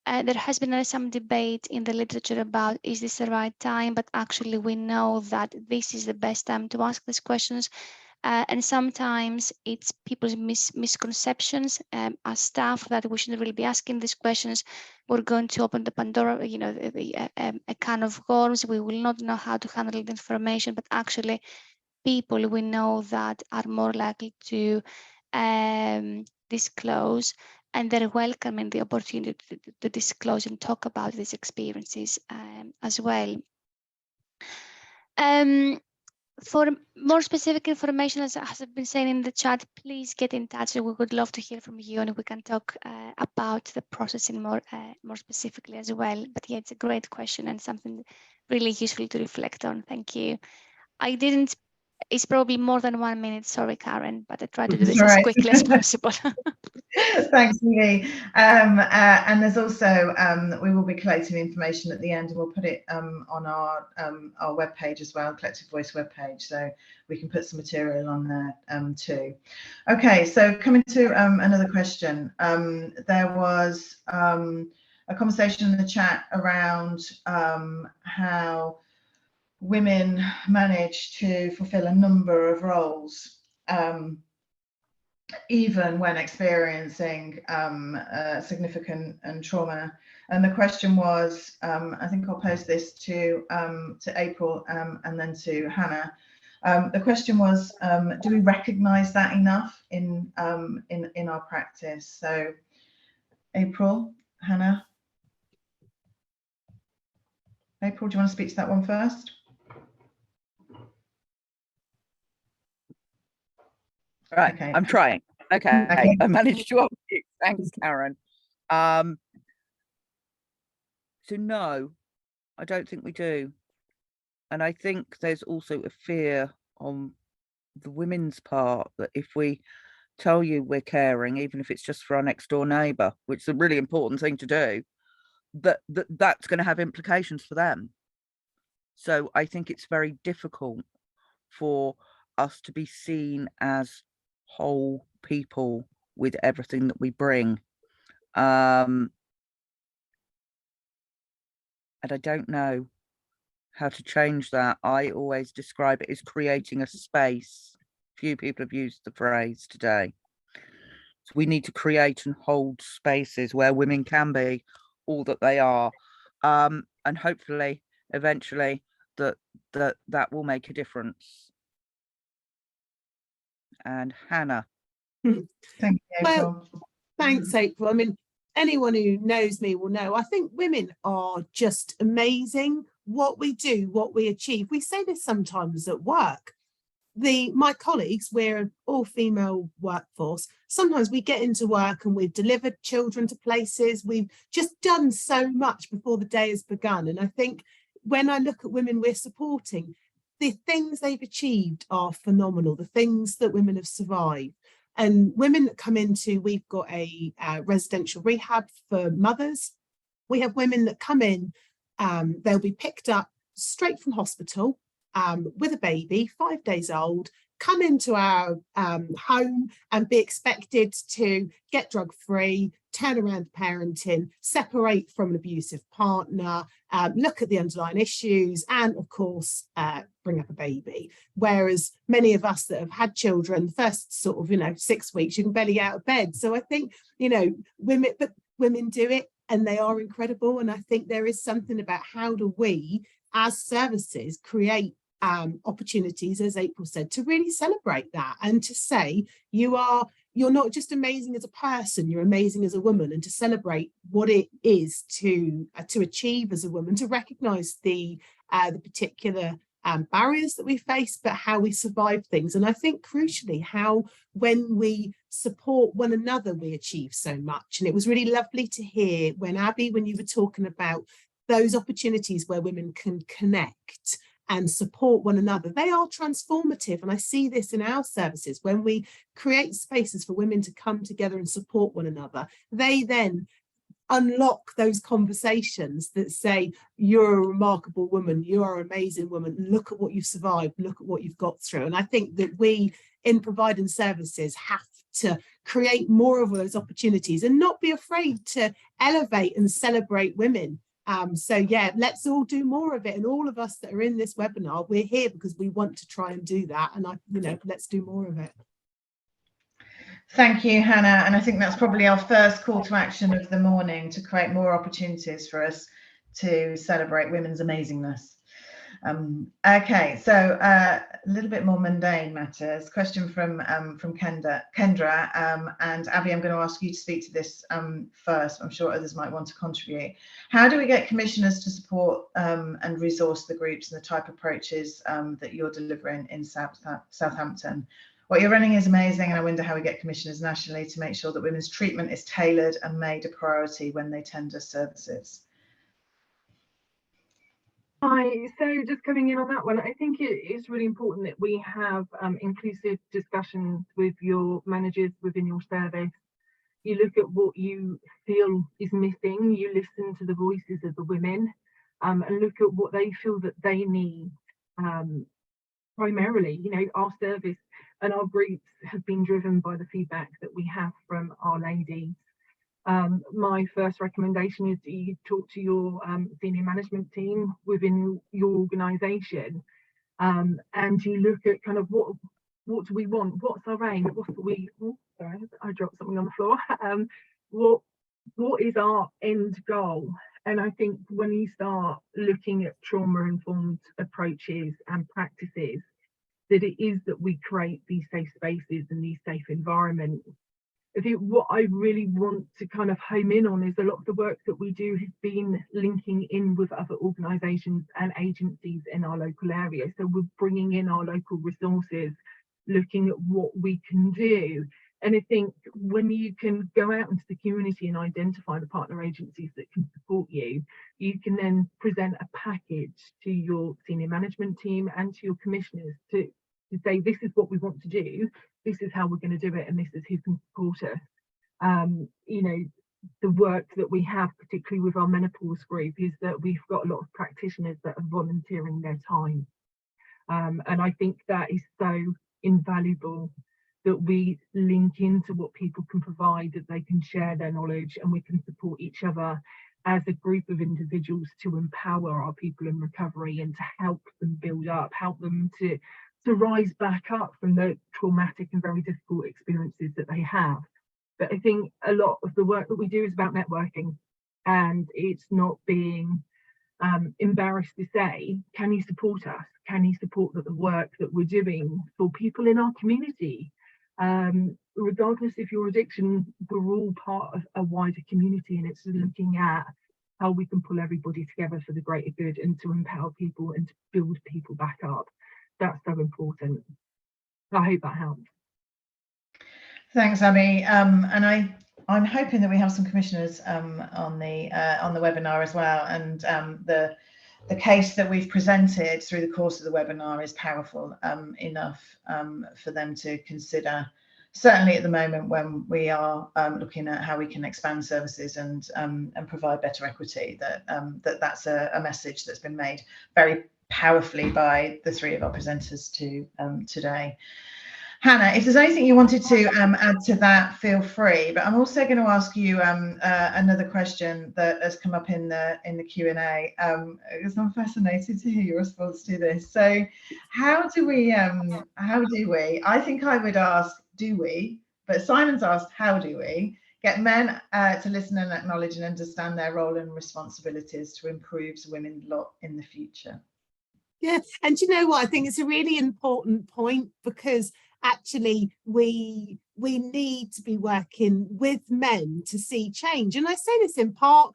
There has been some debate in the literature about, is this the right time? But actually, we know that this is the best time to ask these questions. And sometimes it's people's misconceptions as staff that we shouldn't really be asking these questions. We're going to open the Pandora, a can of worms. We will not know how to handle the information, but actually people we know that are more likely to disclose, and they're welcoming the opportunity to disclose and talk about these experiences as well. For more specific information, as I've been saying in the chat, please get in touch. We would love to hear from you, and we can talk about the processing more specifically as well. But yeah, it's a great question and something really useful to reflect on. Thank you. It's probably more than 1 minute. Sorry, Karen, but I try to do this as quickly as possible. Thanks, Lee. And there's also, we will be collating information at the end, and we'll put it on our webpage as well, Collective Voice webpage, so we can put some material on there too. Okay, so coming to another question. There was a conversation in the chat around how women manage to fulfill a number of roles, even when experiencing significant trauma. And the question was, I think I'll post this to April and then to Hannah. The question was, do we recognise that enough in our practice? So, April, Hannah. April, do you want to speak to that one first? Right, okay. I'm trying. Okay. I managed to unmute. Thanks, Karen. So no, I don't think we do. And I think there's also a fear on the women's part that if we tell you we're caring, even if it's just for our next door neighbour, which is a really important thing to do, that's going to have implications for them. So I think it's very difficult for us to be seen as whole people with everything that we bring. And I don't know how to change that. I always describe it as creating a space. Few people have used the phrase today. So we need to create and hold spaces where women can be all that they are. And hopefully, eventually, that will make a difference. And Hannah. Thank you, April. Well, thanks, April. I mean, anyone who knows me will know, I think women are just amazing. What we do, what we achieve. We say this sometimes at work. My colleagues, we're an all-female workforce. Sometimes we get into work and we've delivered children to places. We've just done so much before the day has begun. And I think when I look at women we're supporting, the things they've achieved are phenomenal. The things that women have survived. And women that come into, we've got a residential rehab for mothers. We have women that come in, they'll be picked up straight from hospital with a baby, 5 days old, come into our home and be expected to get drug-free, turn around parenting, separate from an abusive partner, look at the underlying issues, and of course, bring up a baby. Whereas many of us that have had children, the first sort of, 6 weeks, you can barely get out of bed. So I think, women do it and they are incredible. And I think there is something about how do we, as services, create opportunities, as April said, to really celebrate that and to say you're not just amazing as a person, you're amazing as a woman, and to celebrate what it is to achieve as a woman, to recognise the particular barriers that we face, but how we survive things. And I think crucially how when we support one another we achieve so much. And it was really lovely to hear when Abby, when you were talking about those opportunities where women can connect and support one another, they are transformative. And I see this in our services. When we create spaces for women to come together and support one another, they then unlock those conversations that say, you're a remarkable woman, you are an amazing woman, look at what you've survived, look at what you've got through. And I think that we, in providing services, have to create more of those opportunities and not be afraid to elevate and celebrate women. So yeah, let's all do more of it. And all of us that are in this webinar, we're here because we want to try and do that. And let's do more of it. Thank you, Hannah. And I think that's probably our first call to action of the morning, to create more opportunities for us to celebrate women's amazingness. Okay, so a little bit more mundane matters. Question from Kendra, and Abby, I'm going to ask you to speak to this first. I'm sure others might want to contribute. How do we get commissioners to support and resource the groups and the type of approaches that you're delivering in Southampton? What you're running is amazing, and I wonder how we get commissioners nationally to make sure that women's treatment is tailored and made a priority when they tender services. So just coming in on that one, I think it is really important that we have inclusive discussions with your managers within your service. You look at what you feel is missing, you listen to the voices of the women, and look at what they feel that they need. Primarily, our service and our groups have been driven by the feedback that we have from our ladies. My first recommendation is that you talk to your senior management team within your organisation, and you look at kind of what do we want, what's our aim, sorry, I dropped something on the floor. What is our end goal? And I think when you start looking at trauma-informed approaches and practices, that it is that we create these safe spaces and these safe environments. I think what I really want to kind of home in on is a lot of the work that we do has been linking in with other organisations and agencies in our local area. So we're bringing in our local resources, looking at what we can do. And I think when you can go out into the community and identify the partner agencies that can support you, you can then present a package to your senior management team and to your commissioners to say, this is what we want to do, this is how we're going to do it, and this is who can support us. The work that we have, particularly with our menopause group, is that we've got a lot of practitioners that are volunteering their time. And I think that is so invaluable, that we link into what people can provide, that they can share their knowledge, and we can support each other as a group of individuals to empower our people in recovery and to help them build up, help them to rise back up from the traumatic and very difficult experiences that they have. But I think a lot of the work that we do is about networking, and it's not being embarrassed to say, can you support us? Can you support the work that we're doing for people in our community? Regardless of your addiction, we're all part of a wider community, and it's looking at how we can pull everybody together for the greater good and to empower people and to build people back up. That's so important. I hope that helps. Thanks, Abby. And I'm hoping that we have some commissioners on the webinar as well. And the case that we've presented through the course of the webinar is powerful enough for them to consider. Certainly at the moment when we are looking at how we can expand services and provide better equity, that's a message that's been made very powerfully by the three of our presenters today. Hannah, if there's anything you wanted to add to that, feel free. But I'm also going to ask you another question that has come up in the Q&A, because I'm fascinated to hear your response to this. So, how do we? I think I would ask, do we? But Simon's asked, how do we get men to listen and acknowledge and understand their role and responsibilities to improve women's lot in the future? Yeah, and you know what? I think it's a really important point, because actually we need to be working with men to see change. And I say this in part,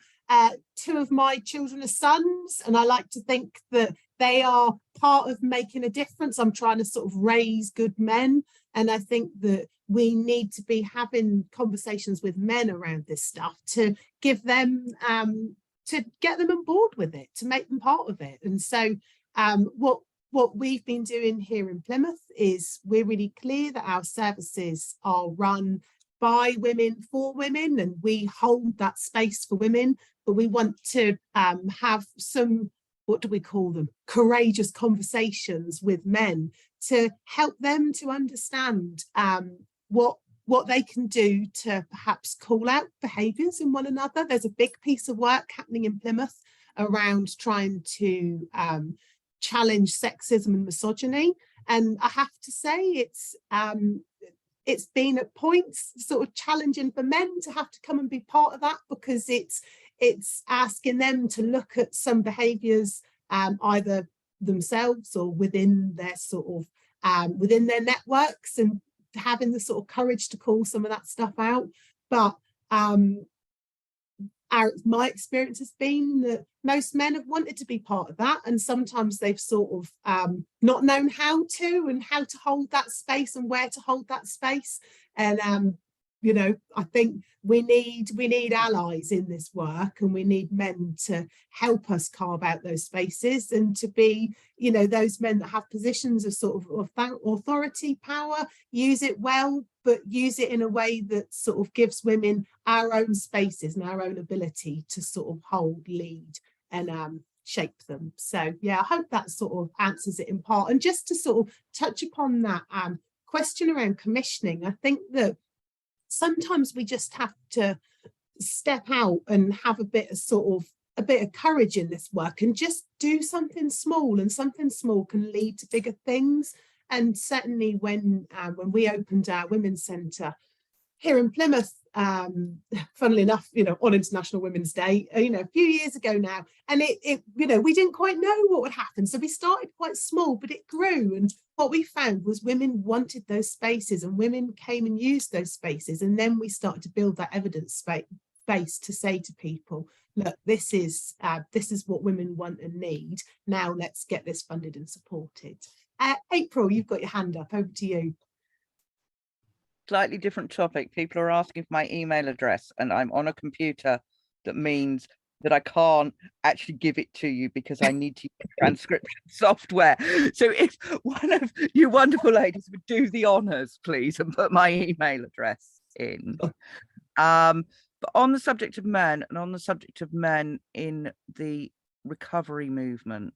two of my children are sons, and I like to think that they are part of making a difference. I'm trying to sort of raise good men, and I think that we need to be having conversations with men around this stuff to give them to get them on board with it, to make them part of it. And so what we've been doing here in Plymouth is we're really clear that our services are run by women for women, and we hold that space for women, but we want to have some, what do we call them, courageous conversations with men to help them to understand what they can do to perhaps call out behaviours in one another. There's a big piece of work happening in Plymouth around trying to challenge sexism and misogyny, and I have to say it's been at points sort of challenging for men to have to come and be part of that, because it's asking them to look at some behaviours either themselves or within their sort of within their networks, and having the sort of courage to call some of that stuff out. But my experience has been that most men have wanted to be part of that, and sometimes they've sort of not known how to, and how to hold that space and where to hold that space. And you know, I think we need allies in this work, and we need men to help us carve out those spaces, and to be, you know, those men that have positions of sort of authority, power, use it well, but use it in a way that sort of gives women our own spaces and our own ability to sort of hold, lead, and shape them. So yeah, I hope that sort of answers it in part. And just to sort of touch upon that question around commissioning, I think that sometimes we just have to step out and have a bit of courage in this work, and just do something small, and something small can lead to bigger things. And certainly when we opened our Women's Centre here in Plymouth, funnily enough, you know, on International Women's Day, you know, a few years ago now, and it you know, we didn't quite know what would happen, so we started quite small, but it grew. And what we found was women wanted those spaces, and women came and used those spaces, and then we started to build that evidence base to say to people, look, this is what women want and need. Now let's get this funded and supported. April, you've got your hand up. Over to you. Slightly different topic. People are asking for my email address, and I'm on a computer. That means that I can't actually give it to you because I need to use transcription software. So if one of you wonderful ladies would do the honors, please, and put my email address in. But on the subject of men, and on the subject of men in the recovery movement,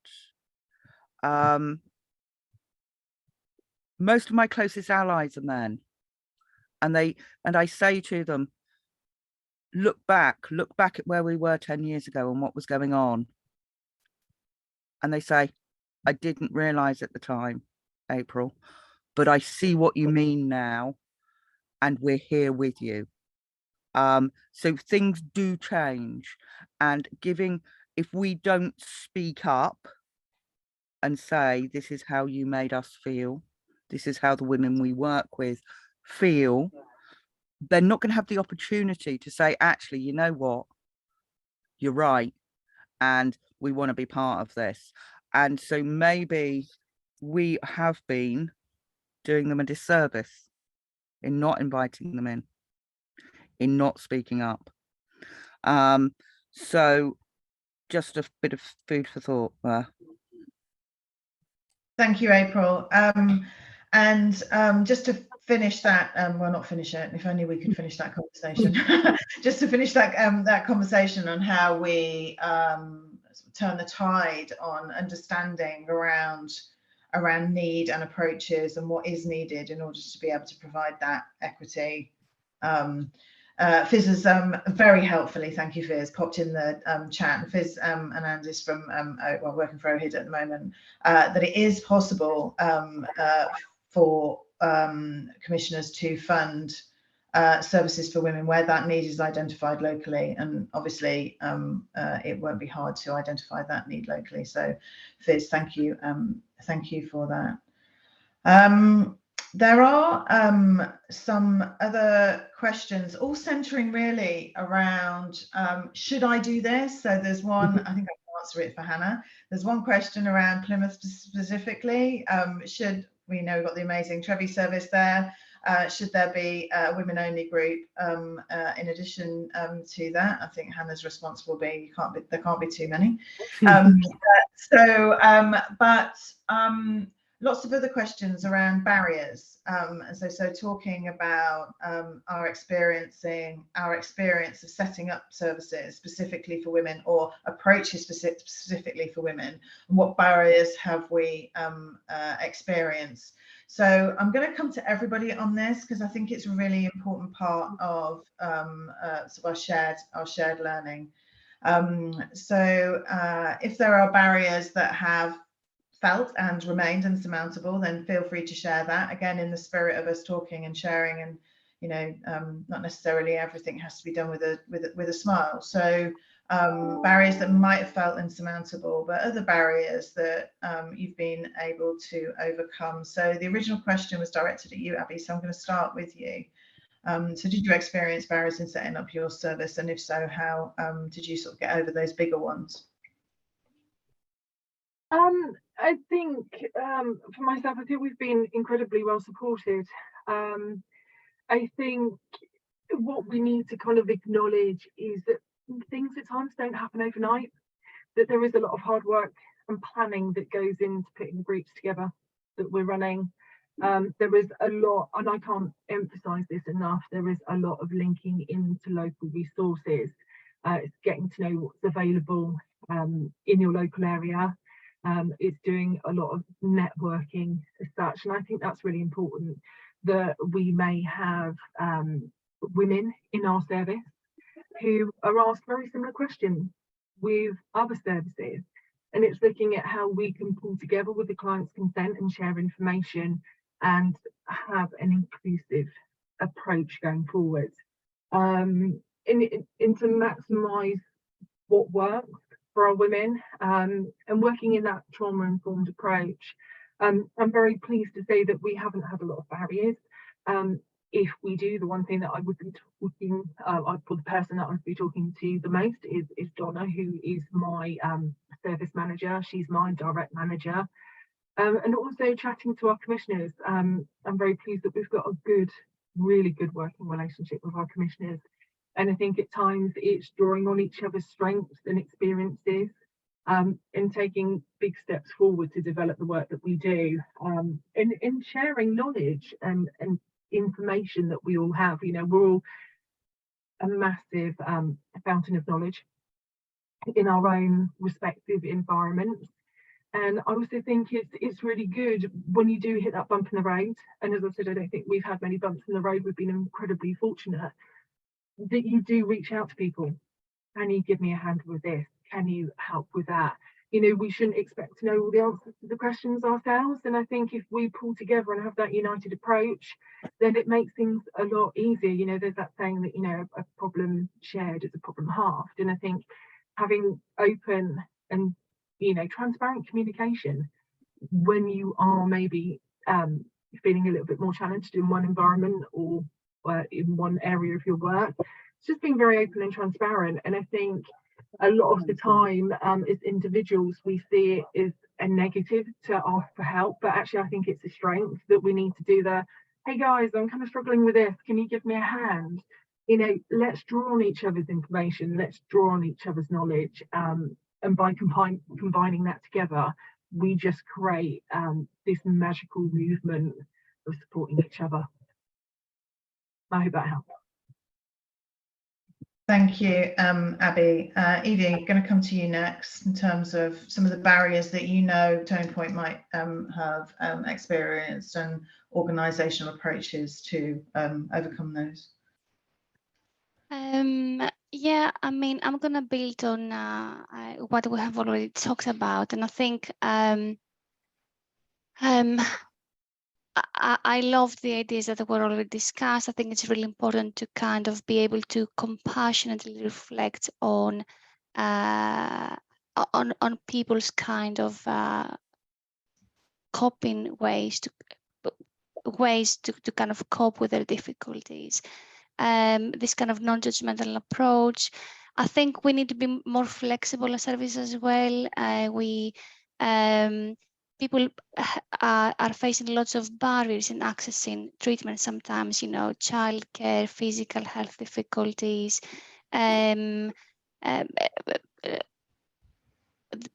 most of my closest allies are men. And I say to them, look back at where we were 10 years ago and what was going on. And they say, I didn't realize at the time, April, but I see what you mean now, and we're here with you. So things do change, and if we don't speak up and say, this is how you made us feel, this is how the women we work with feel they're not going to have the opportunity to say, actually, you know what, you're right, and we want to be part of this. And so maybe we have been doing them a disservice in not inviting them in not speaking up. So just a bit of food for thought there. Thank you, April. And just to finish that, well, not finish it, if only we could finish that conversation. Just to finish that that conversation on how we turn the tide on understanding around need and approaches and what is needed in order to be able to provide that equity. Fiz has very helpfully, thank you Fiz, popped in the chat, and Fiz and Andy's from well, working for OHID at the moment, that it is possible for commissioners to fund services for women where that need is identified locally, and obviously it won't be hard to identify that need locally. So Fiz, thank you for that. There are some other questions, all centering really around should I do this? So there's one, I think I can answer it for Hannah. There's one question around Plymouth specifically. Should, we know we've got the amazing Trevi service there. Should there be a women-only group in addition to that? I think Hannah's response will be there can't be too many. Lots of other questions around barriers, and so talking about our experience of setting up services specifically for women, or approaches specifically for women, and what barriers have we experienced. So I'm going to come to everybody on this because I think it's a really important part of sort of our shared learning. If there are barriers that have felt and remained insurmountable, then feel free to share that, again in the spirit of us talking and sharing, and you know, not necessarily everything has to be done with a smile. So barriers that might have felt insurmountable, but other barriers that you've been able to overcome. So the original question was directed at you, Abby, so I'm going to start with you. So did you experience barriers in setting up your service, and if so, how did you sort of get over those bigger ones? I think for myself, I think we've been incredibly well supported. I think what we need to kind of acknowledge is that things at times don't happen overnight, that there is a lot of hard work and planning that goes into putting the groups together that we're running. There is a lot, and I can't emphasize this enough, there is a lot of linking into local resources. It's getting to know what's available in your local area. It's doing a lot of networking as such, and I think that's really important, that we may have women in our service who are asked very similar questions with other services, and it's looking at how we can pull together with the client's consent and share information and have an inclusive approach going forward, and to maximise what works for our women, and working in that trauma-informed approach. I'm very pleased to say that we haven't had a lot of barriers. If we do, the one thing that I would be talking, for the person that I'd be talking to the most is Donna, who is my service manager. She's my direct manager. And also chatting to our commissioners. I'm very pleased that we've got a really good working relationship with our commissioners. And I think at times it's drawing on each other's strengths and experiences, and taking big steps forward to develop the work that we do, and sharing knowledge and information that we all have. You know, we're all a massive fountain of knowledge in our own respective environments. And I also think it's really good when you do hit that bump in the road. And as I said, I don't think we've had many bumps in the road. We've been incredibly fortunate that you do reach out to people. Can you give me a hand with this? Can you help with that? You know, we shouldn't expect to know all the answers to the questions ourselves. And I think if we pull together and have that united approach, then it makes things a lot easier. You know, there's that saying that, you know, a problem shared is a problem halved. And I think having open and, you know, transparent communication when you are maybe feeling a little bit more challenged in one environment or in one area of your work. It's just being very open and transparent. And I think a lot of the time, as individuals, we see it as a negative to ask for help, but actually I think it's a strength that we need to do the, hey guys, I'm kind of struggling with this, can you give me a hand? You know, let's draw on each other's information, let's draw on each other's knowledge, and by combining that together, we just create this magical movement of supporting each other. I hope that helps. Thank you, Abby. Evie, going to come to you next in terms of some of the barriers that you know Turning Point might have experienced and organisational approaches to overcome those. Yeah, I mean, I'm gonna build on what we have already talked about, and I think I love the ideas that were already discussed. I think it's really important to kind of be able to compassionately reflect on people's kind of coping ways to kind of cope with their difficulties. This kind of non-judgmental approach. I think we need to be more flexible as service as well. People are facing lots of barriers in accessing treatment sometimes, you know, childcare, physical health difficulties,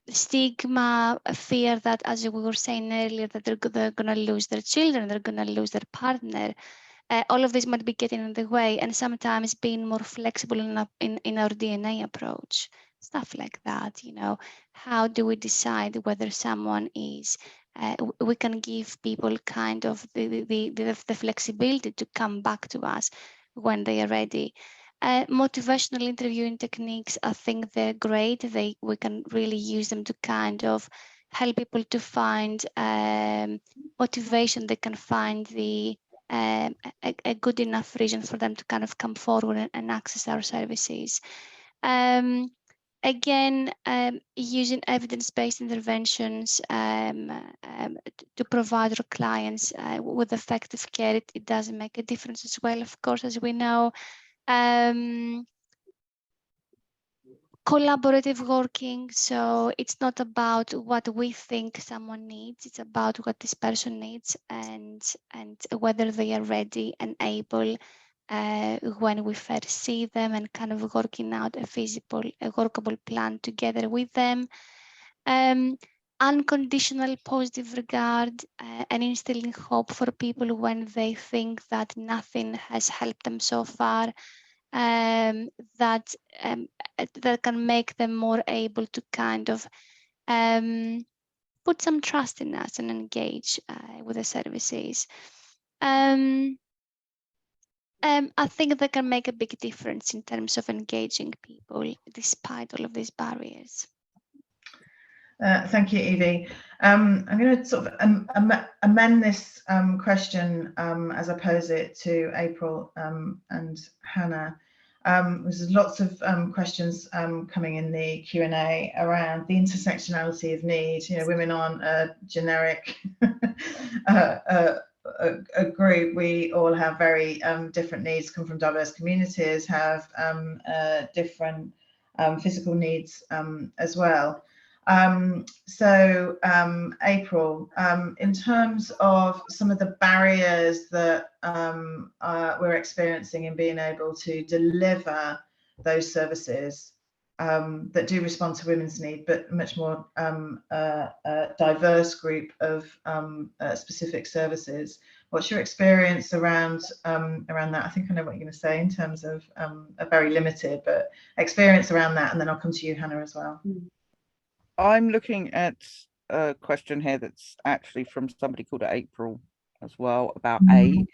stigma, fear that, as we were saying earlier, that they're going to lose their children, they're going to lose their partner. All of this might be getting in the way, and sometimes being more flexible in our DNA approach, stuff like that. You know, how do we decide whether someone is? We can give people kind of the flexibility to come back to us when they are ready. Motivational interviewing techniques, I think they're great. We can really use them to kind of help people to find motivation. They can find a good enough reason for them to kind of come forward and access our services. Again, using evidence-based interventions to provide our clients with effective care, it does make a difference as well, of course, as we know. Collaborative working, so it's not about what we think someone needs, it's about what this person needs and whether they are ready and able when we first see them, and kind of working out a workable plan together with them. Unconditional positive regard and instilling hope for people when they think that nothing has helped them so far. That can make them more able to kind of put some trust in us and engage with the services. I think that can make a big difference in terms of engaging people despite all of these barriers. Thank you, Evie. I'm going to sort of amend this question as I pose it to April and Hannah. There's lots of questions coming in the Q&A around the intersectionality of need. You know, women aren't a generic a group. We all have very different needs, come from diverse communities, have different physical needs as well. April, in terms of some of the barriers that we're experiencing in being able to deliver those services that do respond to women's need, but much more diverse group of specific services. What's your experience around that? I think I know what you're going to say in terms of a very limited, but experience around that, and then I'll come to you, Hannah, as well. I'm looking at a question here that's actually from somebody called April as well, about age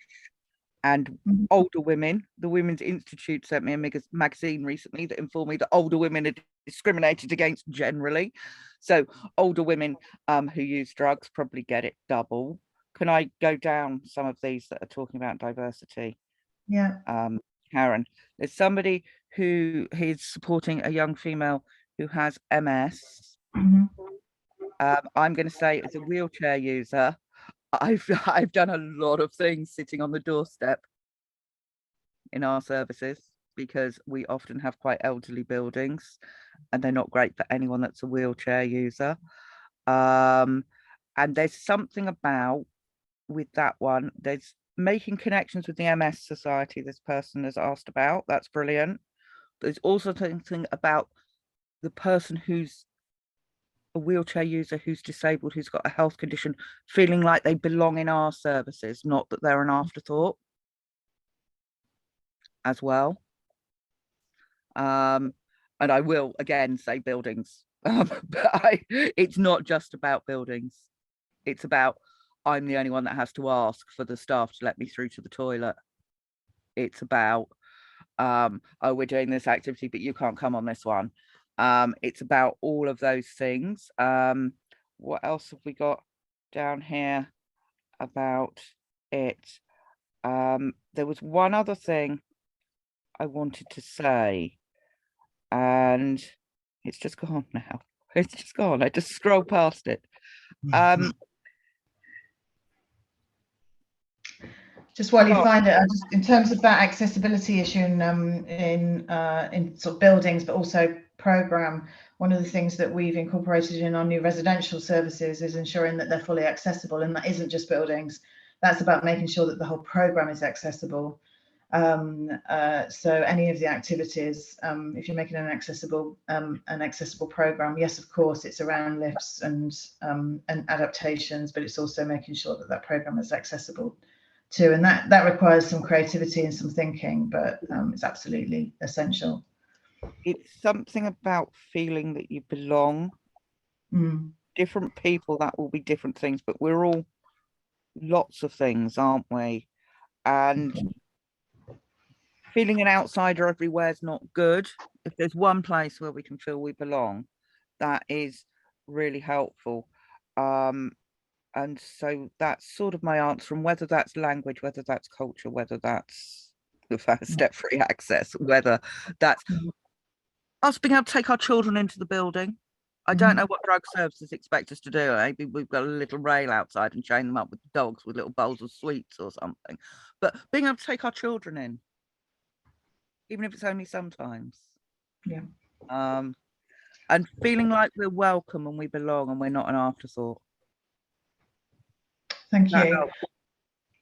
and older women. The Women's Institute sent me a magazine recently that informed me that older women are discriminated against generally. So older women who use drugs probably get it double. Can I go down some of these that are talking about diversity? Yeah. Karen, there's somebody who is supporting a young female who has MS. I'm going to say, as a wheelchair user, I've done a lot of things sitting on the doorstep in our services, because we often have quite elderly buildings and they're not great for anyone that's a wheelchair user. And there's something about with that one, there's making connections with the MS Society this person has asked about. That's brilliant. There's also something about the person who's a wheelchair user, who's disabled, who's got a health condition, feeling like they belong in our services, not that they're an afterthought as well. And I will again say buildings, but it's not just about buildings. It's about, I'm the only one that has to ask for the staff to let me through to the toilet. It's about, oh, we're doing this activity, but you can't come on this one. It's about all of those things. What else have we got down here about it? There was one other thing I wanted to say, and it's just gone now. It's just gone. I just scrolled past it. Just while you find it, just in terms of that accessibility issue in sort of buildings, but also program, one of the things that we've incorporated in our new residential services is ensuring that they're fully accessible, and that isn't just buildings. That's about making sure that the whole program is accessible. So any of the activities, if you're making an accessible program, yes, of course, it's around lifts and adaptations, but it's also making sure that that program is accessible too, and that requires some creativity and some thinking, but it's absolutely essential. It's something about feeling that you belong. Different people, that will be different things, but we're all lots of things, aren't we? And feeling an outsider everywhere is not good. If there's one place where we can feel we belong, that is really helpful. And so that's sort of my answer, and whether that's language, whether that's culture, whether that's the first step free access, whether that's us being able to take our children into the building. I don't know what drug services expect us to do. Maybe we've got a little rail outside and chain them up with dogs with little bowls of sweets or something. But being able to take our children in, even if it's only sometimes. Yeah. And feeling like we're welcome and we belong and we're not an afterthought. Thank you.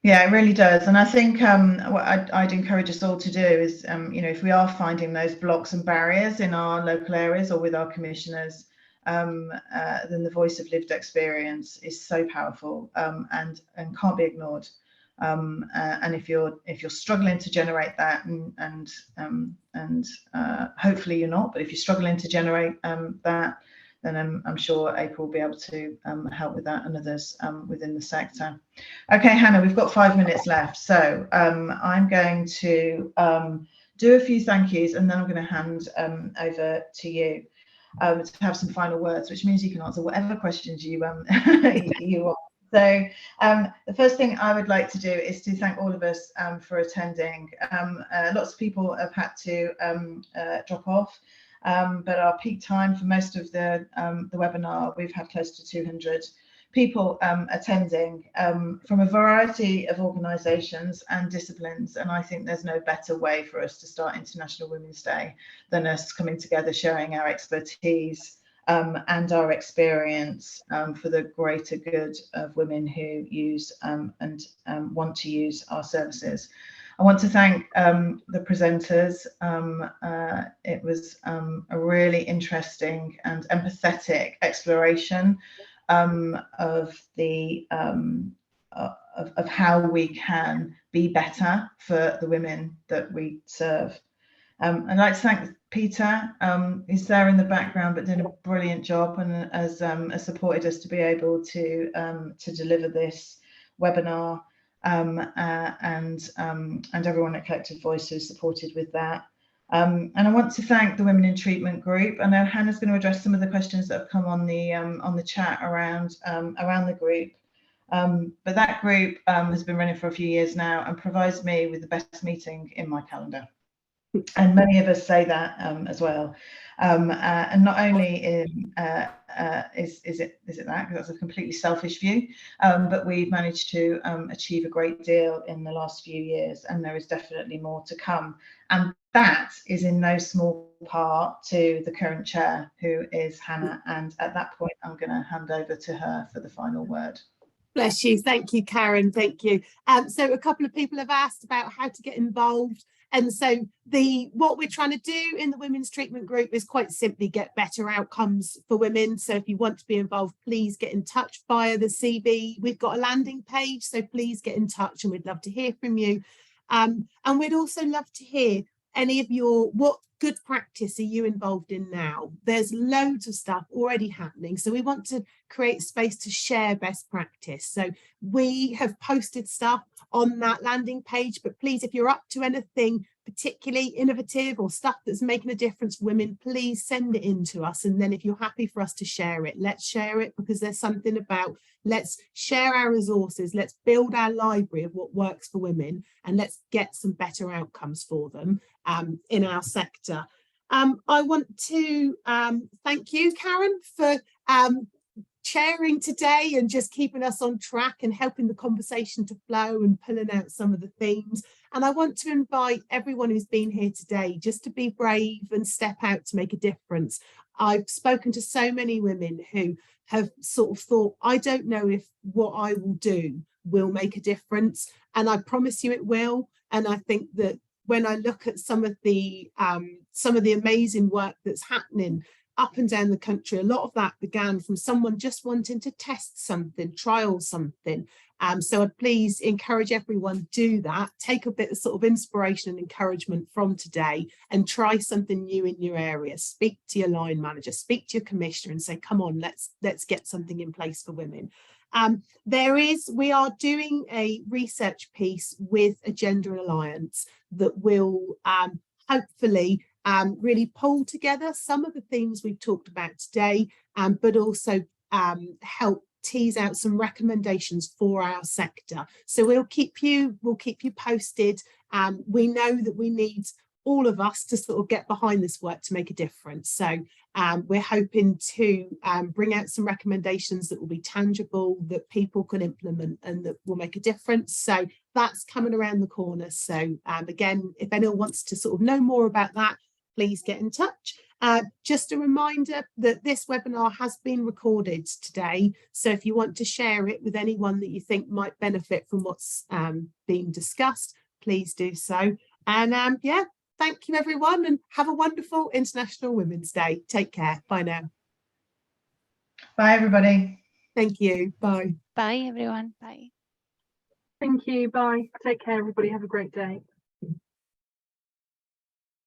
Yeah, it really does. And I think what I'd encourage us all to do is, if we are finding those blocks and barriers in our local areas or with our commissioners, then the voice of lived experience is so powerful and can't be ignored. And if you're struggling to generate that, and hopefully you're not, but if you're struggling to generate that, then I'm sure April will be able to help with that, and others within the sector. Okay, Hannah, we've got 5 minutes left, so I'm going to do a few thank yous, and then I'm going to hand over to you to have some final words, which means you can answer whatever questions you you want. So the first thing I would like to do is to thank all of us for attending. Lots of people have had to drop off. But our peak time for most of the webinar, we've had close to 200 people attending from a variety of organisations and disciplines. And I think there's no better way for us to start International Women's Day than us coming together, sharing our expertise and our experience for the greater good of women who use and want to use our services. I want to thank the presenters. It was a really interesting and empathetic exploration of the of how we can be better for the women that we serve. I'd like to thank Peter. He's there in the background, but did a brilliant job and has supported us to be able to deliver this webinar. And everyone at Collective Voice who supported with that. And I want to thank the Women in Treatment group. I know Hannah's going to address some of the questions that have come on the chat around the group. But that group has been running for a few years now and provides me with the best meeting in my calendar. And many of us say that as well. And not only is it that, because that's a completely selfish view, but we've managed to achieve a great deal in the last few years, and there is definitely more to come. And that is in no small part to the current chair, who is Hannah. And at that point, I'm going to hand over to her for the final word. Bless you. Thank you, Karen. Thank you. So a couple of people have asked about how to get involved. And so what we're trying to do in the women's treatment group is quite simply get better outcomes for women. So if you want to be involved, please get in touch via the CV. We've got a landing page, so please get in touch and we'd love to hear from you. And we'd also love to hear any of what good practice are you involved in now? There's loads of stuff already happening. So we want to create space to share best practice. So we have posted stuff on that landing page, but please, if you're up to anything particularly innovative or stuff that's making a difference for women, please send it in to us. And then if you're happy for us to share it, let's share it, because there's something about let's share our resources, let's build our library of what works for women, and let's get some better outcomes for them in our sector. I want to thank you, Karen, for chairing today and just keeping us on track and helping the conversation to flow and pulling out some of the themes. And I want to invite everyone who's been here today just to be brave and step out to make a difference. I've spoken to so many women who have sort of thought, I don't know if what I will do will make a difference. And I promise you it will. And I think that when I look at some of the amazing work that's happening up and down the country, a lot of that began from someone just wanting to test something, trial something. So I'd please encourage everyone do that. Take a bit of sort of inspiration and encouragement from today and try something new in your area. Speak to your line manager, speak to your commissioner and say, come on, let's get something in place for women. We are doing a research piece with a Gender Alliance that will hopefully really pull together some of the themes we've talked about today, but also help tease out some recommendations for our sector. So we'll keep you posted. We know that we need all of us to sort of get behind this work to make a difference. So we're hoping to bring out some recommendations that will be tangible, that people can implement and that will make a difference. So that's coming around the corner. So again, if anyone wants to sort of know more about that, please get in touch. Just a reminder that this webinar has been recorded today. So if you want to share it with anyone that you think might benefit from what's being discussed, please do so. And yeah, thank you everyone and have a wonderful International Women's Day. Take care. Bye now. Bye, everybody. Thank you. Bye. Bye, everyone. Bye. Thank you. Bye. Take care, everybody. Have a great day.